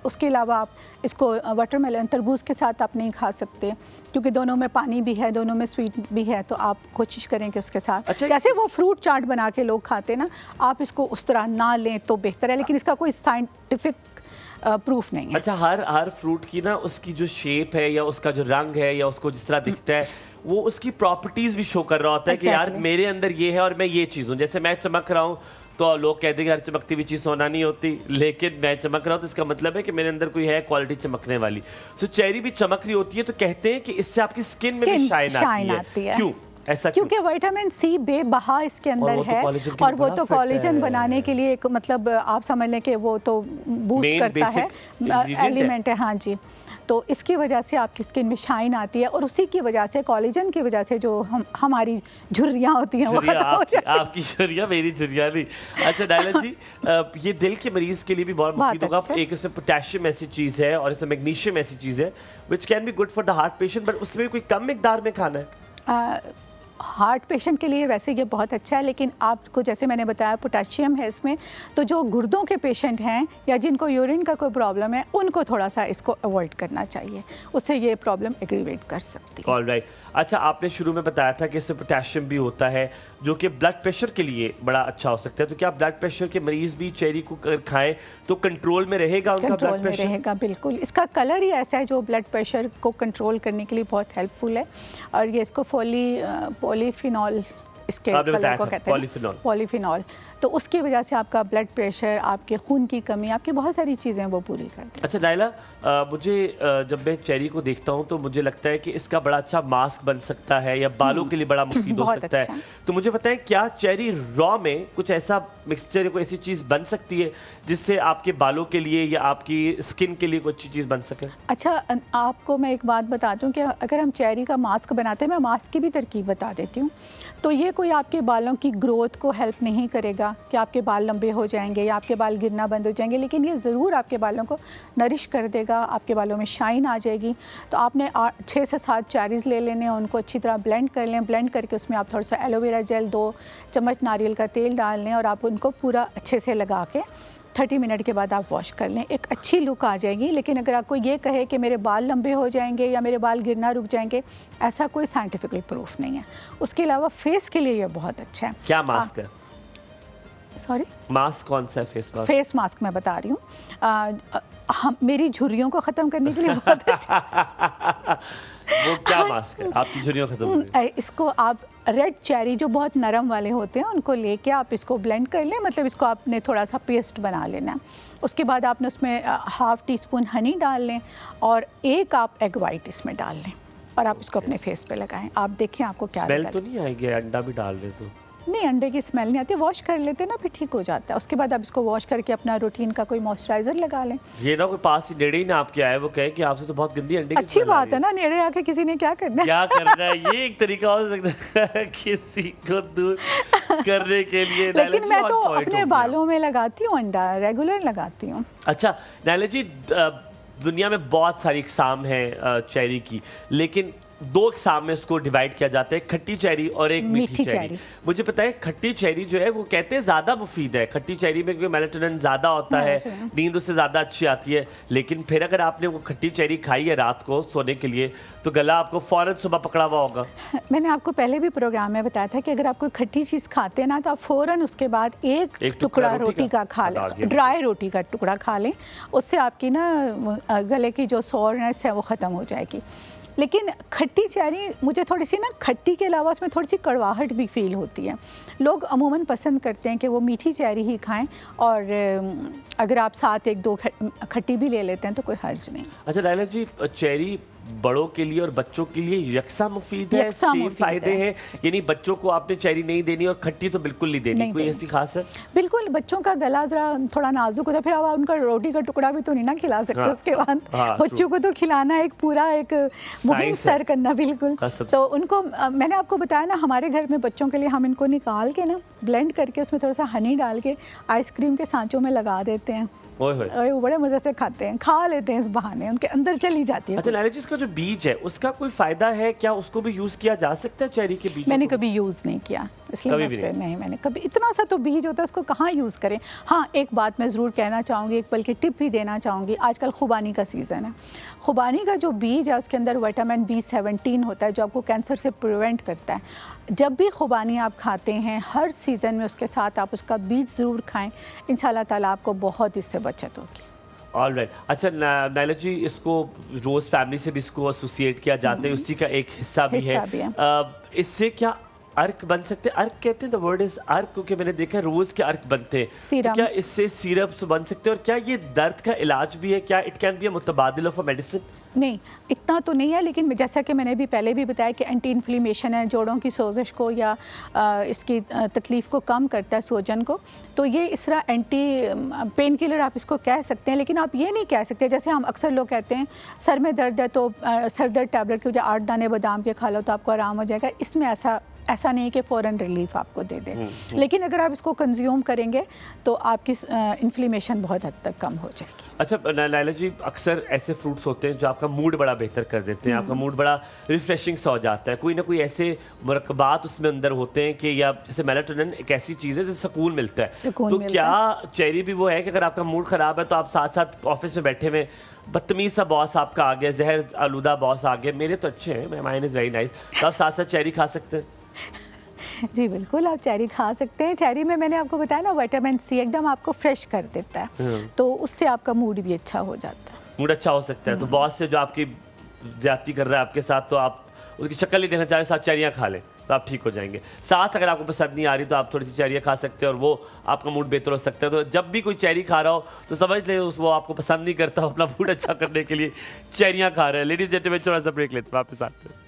उसके अलावा आप इसको वाटरमेलन, तरबूज के साथ आप नहीं खा सकते, क्योंकि दोनों में पानी भी है, दोनों में स्वीट भी है, तो आप कोशिश करें कि उसके साथ। अच्छा, जैसे वो फ्रूट चाट बना के लोग खाते ना, आप इसको उस तरह ना लें तो बेहतर है, लेकिन इसका कोई साइंटिफिक प्रूफ नहीं है। अच्छा, हर फ्रूट की ना उसकी जो शेप है या उसका जो रंग है या उसको जिस तरह दिखता है, वो उसकी प्रॉपर्टीज़ भी शो कर रहा होता है कि यार मेरे अंदर ये है और मैं ये चीज़ हूँ। जैसे मैं चमक रहा हूँ तो लोग कहते हैं कि हर चमकती हुई चीज़ सोना नहीं होती, लेकिन मैं चमक रहा हूँ तो इसका मतलब है कि मेरे अंदर कोई है क्वालिटी चमकने वाली। सो चेरी भी चमक रही होती है, तो कहते हैं कि इससे आपकी स्किन में भी शाइन आती है। क्यों ऐसा? क्योंकि विटामिन सी बेबहा इसके अंदर है, और वो तो कोलेजन बनाने के लिए एक, मतलब आप समझ लें कि वो तो बूस्ट करता है, एलिमेंट है। हाँ जी, तो इसकी वजह से आपकी स्किन में शाइन आती है और उसी की वजह से कोलेजन की वजह से जो हमारी झुर्रियाँ होती हैं वो खत्म हो जाती हैं। आपकी झुर्रियाँ मेरी झुर्रियाँ नहीं। अच्छा नायला जी, ये दिल के मरीज के लिए भी बहुत मुफीद होगा। अच्छा। एक इसमें पोटेशियम ऐसी चीज़ है और इसमें मैग्नीशियम ऐसी चीज़ है which can be good for the heart patient, but उसमें कोई कम मिकदार में खाना है? हार्ट पेशेंट के लिए वैसे ये बहुत अच्छा है, लेकिन आपको जैसे मैंने बताया पोटेशियम है इसमें, तो जो गुर्दों के पेशेंट हैं या जिनको यूरिन का कोई प्रॉब्लम है उनको थोड़ा सा इसको अवॉइड करना चाहिए, उससे ये प्रॉब्लम एग्रीवेट कर सकती है। ऑलराइट। अच्छा, आपने शुरू में बताया था कि इसमें पोटेशियम भी होता है जो कि ब्लड प्रेशर के लिए बड़ा अच्छा हो सकता है, तो क्या ब्लड प्रेशर के मरीज भी चेरी को खाएं तो कंट्रोल में रहेगा उनका कंट्रोल ब्लड में प्रेशर? रहेगा, बिल्कुल। इसका कलर ही ऐसा है जो ब्लड प्रेशर को कंट्रोल करने के लिए बहुत हेल्पफुल है, और ये इसको पॉलीफिनॉल इसके कलर को कहते हैं, पॉलीफिनॉल। तो उसकी वजह से आपका ब्लड प्रेशर, आपके खून की कमी, आपकी बहुत सारी चीज़ें वो पूरी करती हैं। अच्छा नायला, मुझे जब मैं चेरी को देखता हूँ तो मुझे लगता है कि इसका बड़ा अच्छा मास्क बन सकता है या बालों के लिए बड़ा मुफीद हो सकता अच्छा है। तो मुझे बताएं, क्या चेरी रॉ में कुछ ऐसा मिक्सचर, कोई ऐसी चीज़ बन सकती है जिससे आपके बालों के लिए या आपकी स्किन के लिए कोई अच्छी चीज़ बन सके? अच्छा, आपको मैं एक बात बताती हूँ कि अगर हम चेरी का मास्क बनाते हैं, मैं मास्क की भी तरकीब बता देती हूँ। तो ये कोई आपके बालों की ग्रोथ को हेल्प नहीं करेगा कि आपके बाल लंबे हो जाएंगे या आपके बाल गिरना बंद हो जाएंगे, लेकिन ये ज़रूर आपके बालों को नरिश कर देगा, आपके बालों में शाइन आ जाएगी। तो आपने 6 से 7 चेरीज़ ले लेने हैं, उनको अच्छी तरह ब्लेंड कर लें। ब्लेंड करके उसमें आप थोड़ा सा एलोवेरा जेल, 2 चम्मच नारियल का तेल डाल लें और आप उनको पूरा अच्छे से लगा के 30 मिनट के बाद आप वॉश कर लें। एक अच्छी लुक आ जाएगी। लेकिन अगर आपको ये कहे कि मेरे बाल लंबे हो जाएंगे या मेरे बाल गिरना रुक जाएंगे, ऐसा कोई साइंटिफिकली प्रूफ नहीं है। उसके अलावा फेस के लिए ये बहुत अच्छा है। क्या मास्क है? सॉरी, मास्क कौन सा है? Face mask? फेस मास्क मैं बता रही हूँ। हम मेरी झुर्रियों को ख़त्म करने के लिए बहुत अच्छा वो क्या मास्क है? आपकी झुर्रियाँ खत्म हो गई। इसको आप रेड चेरी जो बहुत नरम वाले होते हैं उनको लेके आप इसको ब्लेंड कर लें, मतलब इसको आपने थोड़ा सा पेस्ट बना लेना है। उसके बाद आपने उसमें ½ टीस्पून हनी डाल लें और 1 आप एग वाइट इसमें डाल लें और आप इसको अपने फेस पे लगाएं। आप देखें आपको क्या स्मेल तो नहीं आएगी अंडा भी डाल रहे तो? नहीं, अंडे की स्मेल नहीं आती। वॉश कर लेते ना, फिर ठीक हो जाता है। उसके बाद आप इसको वॉश करके अपना रूटीन का कोई मॉइस्चराइजर लगा लें। ये ना कोई पास ही नेड़े ही ना आपके आए वो कहे कि आपसे तो बहुत गंदी अंडे की अच्छी स्मेल आ बात रही है ना, नेड़े आके किसी ने क्या करना है। क्या करना है, ये एक तरीका हो सकता है किसी को दूर करने के लिए। लेकिन मैं तो अपने बालों में लगाती हूँ अंडा, रेगुलर लगाती हूँ। अच्छा नायला जी, दुनिया में बहुत सारी इकसाम है चेरी की, लेकिन 2 इकसाम में उसको डिवाइड किया जाता है, खट्टी चेरी और एक मीठी चेरी। मुझे पता है खट्टी चेरी जो है वो कहते हैं ज़्यादा मुफीद है। खट्टी चेरी में क्योंकि मेलाटोनिन ज़्यादा होता है, नींद उससे ज़्यादा अच्छी आती है। लेकिन फिर अगर आपने वो खट्टी चेरी खाई है रात को सोने के लिए तो गला आपको फ़ौरन सुबह पकड़ा हुआ होगा। मैंने आपको पहले भी प्रोग्राम में बताया था कि अगर आप कोई खट्टी चीज़ खाते हैं ना तो आप फ़ौरन उसके बाद एक टुकड़ा रोटी का खा लें, ड्राई रोटी का टुकड़ा खा लें। उससे आपकी ना गले की जो सोरनेस है वो ख़त्म हो जाएगी। लेकिन खट्टी चेरी मुझे थोड़ी सी ना, खट्टी के अलावा उसमें थोड़ी सी कड़वाहट भी फील होती है। लोग अमूमन पसंद करते हैं कि वो मीठी चेरी ही खाएं, और अगर आप साथ 1-2 खट्टी भी ले लेते हैं तो कोई हर्ज नहीं। अच्छा नायला जी, चेरी बड़ों के लिए और बच्चों के लिए यकसा मुफीद है, सेम फायदे हैं? यानी बच्चों को आपने चेरी नहीं देनी और खट्टी तो बिल्कुल नहीं देनी, कोई ऐसी खास है? बिल्कुल, बच्चों का गला जरा थोड़ा नाजुक होता है, फिर आप उनका रोटी का टुकड़ा भी तो नहीं ना खिला सकते। उसके बाद बच्चों को तो खिलाना एक पूरा एक मुहिम सर करना। बिल्कुल। तो उनको मैंने आपको बताया ना, हमारे घर में बच्चों के लिए हम इनको निकाल के ना ब्लेंड करके उसमें थोड़ा सा हनी डाल के आइसक्रीम के सांचों में लगा देते हैं। वो बड़े मजे से खाते हैं, खा लेते हैं, इस बहाने उनके अंदर चली जाती है। अच्छा नायला जी, इसका जो बीज है उसका कोई फायदा है क्या? उसको भी यूज किया जा सकता है चेरी के बीज? मैंने कभी यूज़ नहीं किया, इसलिए नहीं, मैंने कभी, इतना सा तो बीज होता है उसको कहाँ यूज़ करें। हाँ, एक बात मैं ज़रूर कहना चाहूँगी, एक बल्कि टिप भी देना चाहूँगी। आजकल खुबानी का सीज़न है। खुबानी का जो बीज है उसके अंदर विटामिन B17 होता है जो आपको कैंसर से प्रिवेंट करता है। जब भी खुबानी आप खाते हैं हर सीज़न में उसके साथ आप उसका बीज ज़रूर खाएं, इंशाल्लाह ताला आपको बहुत इससे बचत होगी। ऑलराइट। अच्छा नायला जी, इसको रोज़ फैमिली से भी इसको एसोसिएट किया जाता है, उसी का एक हिस्सा भी है। इससे क्या अर्क बन सकते हैं? अर्क कहते हैं, द वर्ड इज अर्क, क्योंकि मैंने देखा है रोज़ के अर्क बनते हैं। तो क्या इससे सिरप बन सकते हैं? और क्या ये दर्द का इलाज भी है? क्या इट कैन बी अ मुतबादिल ऑफ अ मेडिसिन? नहीं, इतना तो नहीं है, लेकिन जैसा कि मैंने भी पहले भी बताया कि एंटी इन्फ्लेमेशन है, जोड़ों की सोजिश को या इसकी तकलीफ़ को कम करता है, सूजन को। तो ये इस तरह एंटी पेन किलर आप इसको कह सकते हैं, लेकिन आप ये नहीं कह सकते जैसे हम अक्सर लोग कहते हैं सर में दर्द है तो सर दर्द टैबलेट की वजह 8 दाने बादाम के खा लो तो आपको आराम हो जाएगा। इसमें ऐसा नहीं कि फ़ौरन रिलीफ आपको दे दे, लेकिन अगर आप इसको कंज्यूम करेंगे तो आपकी इन्फ्लेमेशन बहुत हद तक कम हो जाएगी। अच्छा नायला जी, अक्सर ऐसे फ्रूट्स होते हैं जो आपका मूड बड़ा बेहतर कर देते हैं, आपका मूड बड़ा रिफ्रेशिंग सा हो जाता है, कोई ना कोई ऐसे मरकबात उसमें अंदर होते हैं कि या जैसे मेलाटोनिन एक ऐसी चीज़ है जिससे सुकून मिलता है। तो क्या चेरी भी वो है कि अगर आपका मूड ख़राब है तो आप साथ साथ ऑफिस में बैठे हुए बदतमीज़ सा बॉस आपका आ गया, जहर आलूदा बॉस आ गया, मेरे तो अच्छे हैं, माइन इज़ वेरी नाइस, तो आप साथ साथ चेरी खा सकते हैं? जी बिल्कुल, आप चेरी खा सकते हैं। चेरी में मैंने आपको बताया ना विटामिन सी एकदम आपको फ्रेश कर देता है, तो उससे आपका मूड भी अच्छा हो जाता है। मूड अच्छा हो सकता है। तो बॉस से जो आपकी ज्यादती कर रहा है आपके साथ, तो आप उसकी शक्ल नहीं देखना चाह रहे, साथ चेरियाँ खा लें तो आप ठीक हो जाएंगे। सास अगर आपको पसंद नहीं आ रही तो आप थोड़ी सी चेरियाँ खा सकते हैं और वो आपका मूड बेहतर हो सकता है। तो जब भी कोई चेरी खा रहा हो तो समझ लें वो आपको पसंद नहीं करता, अपना मूड अच्छा करने के लिए चेरियाँ खा रहे हैं। लेडीज जेंटलमैन, थोड़ा सा ब्रेक लेते हैं, वापस आते हैं।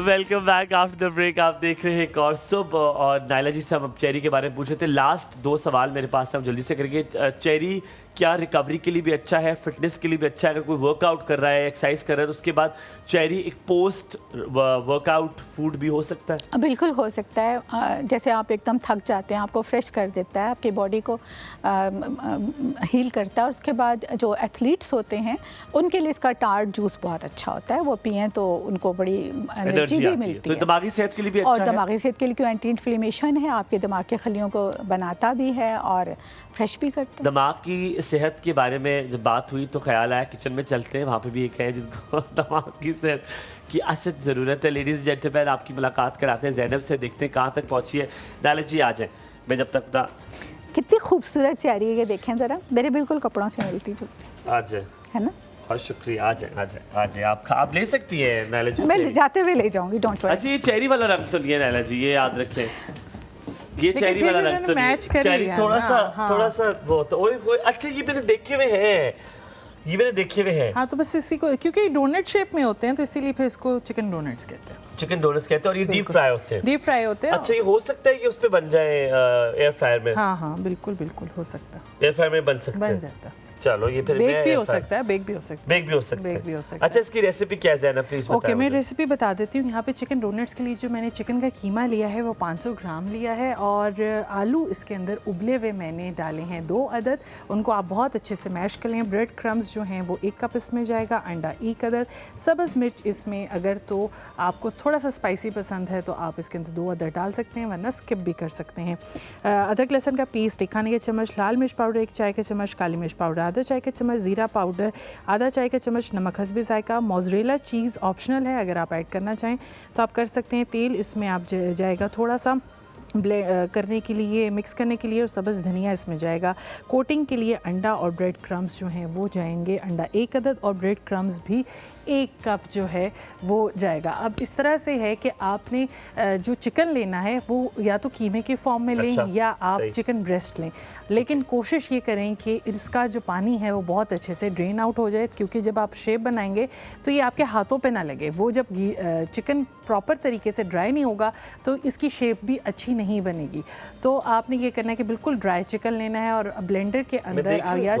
Welcome back after the break. आप देख रहे हैं एक और सुब, और नायला जी से हम अब चेरी के बारे में पूछ रहे थे। लास्ट 2 सवाल मेरे पास है, हम जल्दी से करेंगे। चेरी क्या रिकवरी के लिए भी अच्छा है, फिटनेस के लिए भी अच्छा है? अगर कोई वर्कआउट कर रहा है, एक्सरसाइज कर रहा है, तो उसके बाद चेरी एक पोस्ट वर्कआउट फूड भी हो सकता है? बिल्कुल हो सकता है। जैसे आप एकदम थक जाते हैं, आपको फ्रेश कर देता है, आपकी बॉडी को हील करता है। और उसके बाद जो एथलीट्स होते हैं उनके लिए इसका टार्ट जूस बहुत अच्छा होता है, वो पिएं तो उनको बड़ी एनर्जी भी मिलती है। तो दिमागी सेहत के लिए भी अच्छा और दिमागी सेहत के लिए क्यों एंटी इन्फ्लेमेशन है, आपके दिमाग के खलियों को बनाता भी है और फ्रेश भी करता है। दिमाग की सेहत के बारे में जब बात हुई तो ख्याल आया किचन में चलते हैं, वहाँ पे भी एक है जिनको दिमाग की सेहत की असद ज़रूरत है। लेडीज़ जेंटलमैन, आपकी मुलाकात कराते हैं ज़ैनब से, देखते हैं कहाँ तक पहुँची है। नायला जी आ जाएँ, मैं जब तक ना। कितनी खूबसूरत चेरी है ये, देखें ज़रा, मेरे बिल्कुल कपड़ों से मिलती जुलती आ जाए, है ना। बहुत शुक्रिया, आ जाए आ जाए आ जाए। आप ले सकती हैं नायला जी। मैं जाते हुए ले जाऊंगी, डोंट वरी। अच्छा, ये चेरी वाला रंग तो नहीं है नायला जी, ये याद रखें, ये चेरी वाला रंग तो नहीं, चेरी थोड़ा सा वो तो अच्छा, ये मैंने देखे हुए हैं, ये मैंने देखे हुए हैं। हाँ, तो बस इसी को, क्योंकि डोनट शेप में होते हैं तो इसीलिए फिर इसको चिकन डोनट्स कहते हैं। चिकन डोनट्स कहते हैं, और ये डीप फ्राई होते हैं। डीप फ्राई होते हैं। अच्छा, ये हो सकता है कि उस पे बन जाए एयर फ्रायर में? हाँ, बिल्कुल बिल्कुल हो सकता है, एयर फ्रायर में बन सकता है, बन जाता है। चलो, ये फिर बेक भी हो सकता है, बेक भी हो सकता है, बेक भी हो सकता बेक भी हो सकता है। अच्छा, इसकी रेसिपी क्या है ज़ैनब, प्लीज बताएं। ओके, मैं रेसिपी बता देती हूँ। यहाँ पे चिकन डोनट्स के लिए जो मैंने चिकन का कीमा लिया है वो 500 ग्राम लिया है, और आलू इसके अंदर उबले हुए मैंने डाले हैं 2 अदद, उनको आप बहुत अच्छे से मैश कर लें। ब्रेड क्रम्स जो हैं वो 1 कप इसमें जाएगा, अंडा 1 अदद, सब्ज़ मिर्च इसमें अगर तो आपको थोड़ा सा स्पाइसी पसंद है तो आप इसके अंदर 2 अदद डाल सकते हैं, वरना स्किप भी कर सकते हैं। अदरक लहसुन का पेस्ट 1 खाने का चम्मच, लाल मिर्च पाउडर 1 चाय का चम्मच, काली मिर्च पाउडर आधा चाय का चम्मच, ज़ीरा पाउडर आधा चाय का चम्मच, नमक हस्बे जायका। मोज़रेला चीज़ ऑप्शनल है, अगर आप ऐड करना चाहें तो आप कर सकते हैं। तेल इसमें आप जाएगा थोड़ा सा करने के लिए, मिक्स करने के लिए, और सब्ज़ धनिया इसमें जाएगा। कोटिंग के लिए अंडा और ब्रेड क्रम्स जो हैं वो जाएंगे, अंडा 1 अदद और ब्रेड क्रम्स भी 1 कप जो है वो जाएगा। अब इस तरह से है कि आपने जो चिकन लेना है वो या तो कीमे के फॉर्म में लें, या आप चिकन ब्रेस्ट लें, लेकिन कोशिश ये करें कि इसका जो पानी है वो बहुत अच्छे से ड्रेन आउट हो जाए, क्योंकि जब आप शेप बनाएंगे तो ये आपके हाथों पे ना लगे। वो जब चिकन प्रॉपर तरीके से ड्राई नहीं होगा तो इसकी शेप भी अच्छी नहीं बनेगी। तो आपने ये करना है कि बिल्कुल ड्राई चिकन लेना है, और ब्लेंडर के अंदर या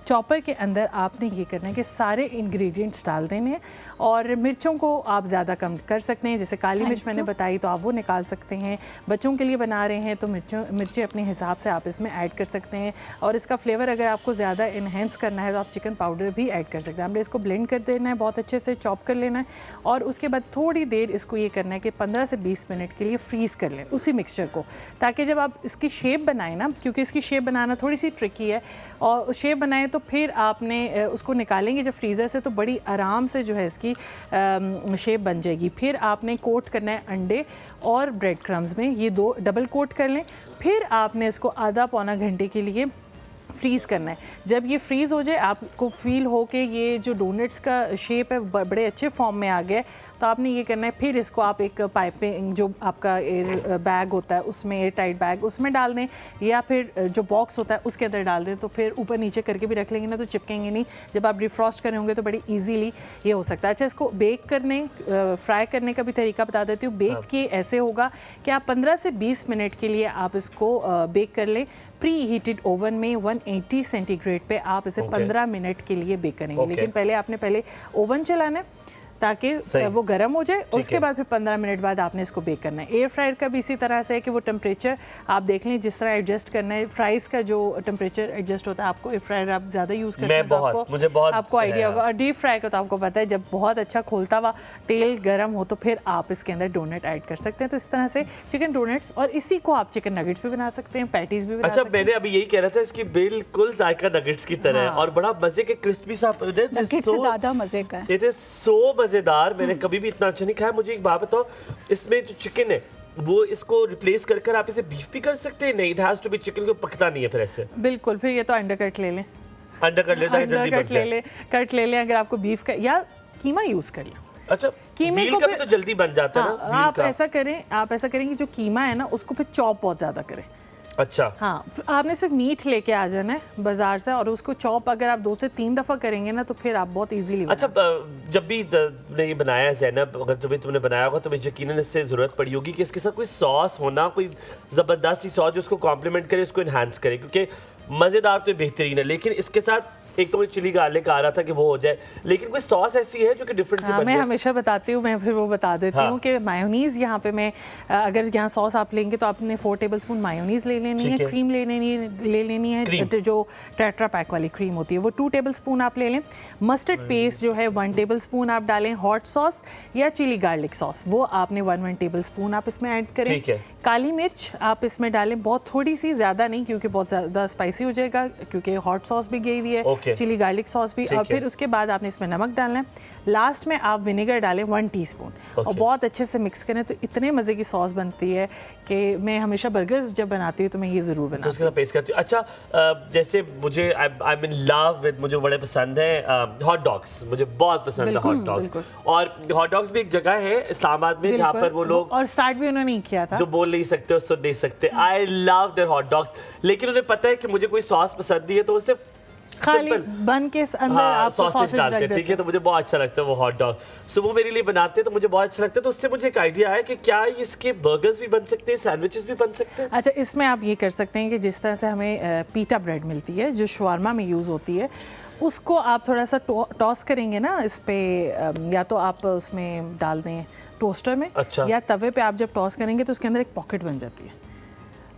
चॉपर के अंदर आपने ये करना है कि सारे इंग्रेडिएंट्स डाल देने हैं, और मिर्चों को आप ज़्यादा कम कर सकते हैं। जैसे काली मिर्च मैंने बताई तो आप वो निकाल सकते हैं, बच्चों के लिए बना रहे हैं तो मिर्चें अपने हिसाब से आप इसमें ऐड कर सकते हैं, और इसका फ्लेवर अगर आपको ज़्यादा इन्हेंस करना है तो आप चिकन पाउडर भी ऐड कर सकते हैं। हमने इसको ब्लेंड कर देना है, बहुत अच्छे से चॉप कर लेना है, और उसके बाद थोड़ी देर इसको ये करना है कि 15 से 20 मिनट के लिए फ्रीज़ कर लें उसी मिक्सचर को, ताकि जब आप इसकी शेप बनाएं ना, क्योंकि इसकी शेप बनाना थोड़ी सी ट्रिकी है, और शेप बनाएं तो फिर आपने उसको निकालेंगे जब फ्रीज़र से तो बड़ी आराम से जो है इसकी शेप बन जाएगी। फिर आपने कोट करना है अंडे और ब्रेड क्रम्स में, ये 2 डबल कोट कर लें। फिर आपने इसको आधा पौना घंटे के लिए फ्रीज़ करना है। जब ये फ्रीज़ हो जाए, आपको फील हो कि ये जो डोनट्स का शेप है बड़े अच्छे फॉर्म में आ गया है, तो आपने ये करना है, फिर इसको आप एक पाइपिंग जो आपका एयर बैग होता है उसमें, एयर टाइट बैग उसमें डाल दें, या फिर जो बॉक्स होता है उसके अंदर डाल दें। तो फिर ऊपर नीचे करके भी रख लेंगे ना तो चिपकेंगे नहीं। जब आप डिफ्रॉस्ट कर रहे होंगे तो बड़ी ईजीली ये हो सकता है। अच्छा, इसको बेक करने फ्राई करने का भी तरीका बता देती हूँ। बेक की ऐसे होगा कि आप 15 से 20 मिनट के लिए आप इसको बेक कर लें। प्री हीटेड ओवन में 180 सेंटीग्रेड पे आप इसे 15 मिनट के लिए बेक करेंगे। लेकिन पहले आपने ओवन चलाना है ताकि वो गर्म हो जाए, और उसके बाद फिर 15 मिनट बाद आपने इसको बेक करना है। एयर फ्रायर का भी इसी तरह से है कि वो टेम्परेचर आप देख लें जिस तरह एडजस्ट करना है। फ्राइज़ का जो टेम्परेचर एडजस्ट होता है, आपको एयर फ्रायर आप ज़्यादा यूज़ करते हैं तो आपको आइडिया होगा। और डीप फ्राई का तो आपको पता है जब बहुत अच्छा खोलता हुआ तेल गर्म हो तो फिर आप इसके अंदर डोनट ऐड कर सकते हैं। तो इस तरह से चिकन डोनट्स, और इसी को आप चिकन नगेट्स भी बना सकते हैं, पैटीज भी बना सकते हैं। मैंने अभी यही कह रहा था, इसकी बिल्कुल जायका नगेट्स की तरह है और बड़ा मजे के क्रिस्पी सा, नगेट्स से ज़्यादा मजे का है। ये थे सो मजेदार, मैंने कभी भी इतना अच्छा नहीं खाया। मुझे एक बात बताओ, इसमें जो चिकन है वो इसको रिप्लेस कर आप इसे बीफ भी कर सकते हैं? नहीं, it has to be chicken, को पकता नहीं है फिर ऐसे। बिल्कुल, फिर ये तो अंडर कट ले लें, अंडर कट लेता है जल्दी बन जाए। कट ले लें। अगर आपको बीफ का या कीमा यूज कर लें। अच्छा, कीमे का भी तो जल्दी बन जाता है ना। आप ऐसा करें कि जो कीमा है ना उसको फिर चॉप बहुत ज्यादा करें। अच्छा, हाँ, आपने सिर्फ मीट लेके आ जाना है बाजार से, और उसको चॉप अगर आप 2 से 3 दफ़ा करेंगे ना तो फिर आप बहुत इजीली। अच्छा, जब भी तुमने ये बनाया ज़ैनब, अगर तुमने बनाया होगा तो मुझे यकीनन इससे ज़रूरत पड़ी होगी कि इसके साथ कोई सॉस होना, कोई ज़बरदस्त सी सॉस जो उसको कॉम्प्लीमेंट करे, उसको इन्हांस करे, क्योंकि मज़ेदार तो बेहतरीन है, लेकिन इसके साथ एक तो मुझे चिली गार्लिक आ रहा था कि वो हो जाए, लेकिन कोई सॉस ऐसी है जो कि डिफरेंट सी बन जाए। मैं हमेशा बताती हूँ, मैं फिर वो बता देती हूँ कि मायोनीज़ यहाँ पे मैं, अगर यहाँ सॉस आप लेंगे तो आपने 4 टेबलस्पून मायोनीज़ ले लेनी है, क्रीम ले लेनी है जो टेट्रा पैक वाली क्रीम होती है वो 2 टेबलस्पून आप ले लें। मस्टर्ड पेस्ट जो है 1 टेबलस्पून आप डालें। हॉट सॉस या चिली गार्लिक सॉस वो आपने 1 टेबलस्पून आप इसमें ऐड करें। काली मिर्च आप इसमें डालें, बहुत थोड़ी सी, ज़्यादा नहीं, क्योंकि बहुत ज़्यादा स्पाइसी हो जाएगा, क्योंकि हॉट सॉस भी गई हुई है, चिली गार्लिक सॉस भी। और फिर उसके बाद आपने इसमें नमक डालना है। लास्ट में आप विनेगर डालें 1 टीस्पून, और बहुत अच्छे से मिक्स करें तो इतने मज़े की सॉस बनती है कि मैं हमेशा बर्गर्स जब बनाती हूँ तो मैं ये ज़रूर बनाती हूँ। उसके साथ पेस्ट करती हूँ। अच्छा, जैसे मुझे I am in love with, मुझे बड़े पसंद है हॉट डॉग्स, मुझे बहुत पसंद है हॉट डॉग्स। और हॉट डॉग्स भी एक जगह है इस्लामाबाद में जहाँ पर वो लोग, और स्टार्ट भी उन्होंने किया था, जो बोल नहीं सकते और सुन नहीं सकते। I love their hot dogs, लेकिन उन्हें पता है कि मुझे कोई सॉस पसंद नहीं है तो उससे खाली बन के अंदर आप सॉसेज डालते हैं, ठीक है, तो मुझे बहुत अच्छा लगता है वो हॉट डॉग। सो वो मेरे लिए बनाते हैं तो मुझे बहुत अच्छा लगता है। तो उससे मुझे एक आइडिया है कि क्या इसके बर्गर्स भी बन सकते हैं, सैंडविचेस भी बन सकते हैं? अच्छा, इसमें आप ये कर सकते हैं कि जिस तरह से हमें पीटा ब्रेड मिलती है जो शवारमा में यूज़ होती है, उसको आप थोड़ा सा टॉस करेंगे ना इस पे, या तो आप उसमें डाल दें टोस्टर में। अच्छा। या तवे पे आप जब टॉस करेंगे तो उसके अंदर एक पॉकेट बन जाती है,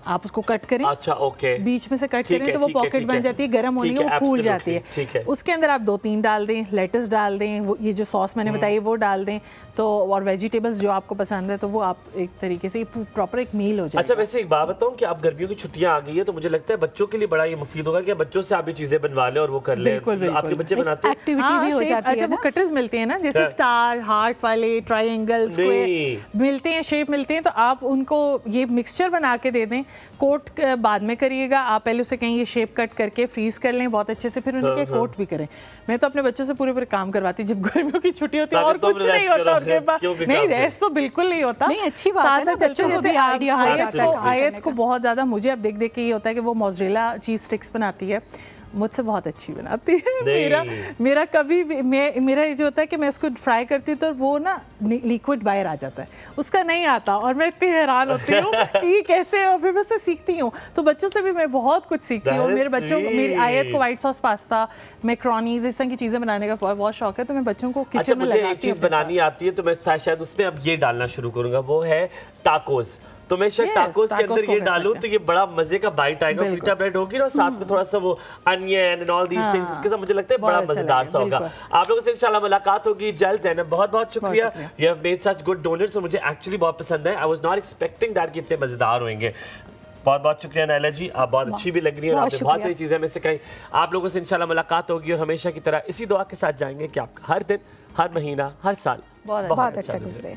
आप उसको कट करें। अच्छा, ओके, बीच में से कट करें तो वो पॉकेट बन जाती है, गर्म होने वो फूल जाती है। उसके अंदर आप 2-3 डाल दें, लेटस डाल दें, वो ये जो सॉस मैंने बताई वो डाल दें तो, और वेजिटेबल्स जो आपको पसंद है तो वो आप एक तरीके से प्रॉपर एक मील हो जाएगा। अच्छा, वैसे एक बात बताऊं कि आप गर्मियों की छुट्टियां आ गई है तो मुझे लगता है बच्चों के लिए बड़ा ये मुफीद होगा कि बच्चों से आप ये चीजें बनवा लें और वो कर लें। आपके बच्चे बनाते हैं? एक्टिविटी भी हो जाती है। अच्छा, वो कटर्स मिलते हैं ना, जैसे स्टार, हार्ट वाले, ट्रायंगल, स्क्वायर मिलते हैं, शेप मिलते हैं, तो आप उनको ये मिक्सचर बना के दे दें। कोट बाद में करिएगा, आप पहले उसे कहीं ये शेप कट करके फ्रीज कर लें बहुत अच्छे से, फिर उनके कोट भी करें। मैं तो अपने बच्चों से पूरे काम करवाती हूँ जब गर्मियों की छुट्टी होती है, और कुछ नहीं होता उनके पास। नहीं, रेस्ट तो बिल्कुल नहीं होता। नहीं, अच्छी बात है ना, बच्चों को भी आइडिया हो जाता है। आयत को बहुत ज्यादा मुझे अब देख देख के ये होता है कि वो मोज़रेला चीज स्टिक्स बनाती है, मुझसे बहुत अच्छी बनाती है। मेरा कभी भी मेरा ये जो होता है कि मैं उसको फ्राई करती हूँ तो वो ना लिक्विड बाहर आ जाता है, उसका नहीं आता, और मैं इतनी हैरान होती हूँ कि कैसे, और फिर मैं उससे सीखती हूँ। तो बच्चों से भी मैं बहुत कुछ सीखती हूँ। मेरे बच्चों को, मेरी आयत को व्हाइट सॉस पास्ता, मैक्रोनीज, इस तरह की चीज़ें बनाने का बहुत शौक है, तो मैं बच्चों को किचन में लगाती हूँ। एक चीज़ बनानी आती है तो मैं शायद उसमें अब ये डालना शुरू करूँगा, वो है टाकोस। तो मैं शायद टाकोस के अंदर ये डालूं तो ये बड़ा मजे का बाइट आएगा। पीटा ब्रेड होगी ना, साथ में थोड़ा सा वो onion and all these things, इसके साथ मुझे लगता है बड़ा मजेदार सा होगा। आप लोगों से इंशाल्लाह मुलाकात होगी जल्द। ज़ैनब, बहुत बहुत शुक्रिया, you have made such good donuts, मुझे एक्चुअली बहुत पसंद है। I was not expecting that कि इतने मजेदार होंगे। बहुत बहुत शुक्रिया नायला जी, आप बहुत अच्छी भी लग रही हैं और बहुत आपने बहुत शुक्रिया। सारी चीज़ें हमें सिखाई। आप लोगों से इंशाल्लाह मुलाकात होगी और हमेशा की तरह इसी दुआ के साथ जाएंगे कि आपका हर दिन, हर महीना, हर साल बहुत बहुत अच्छा गुजरे।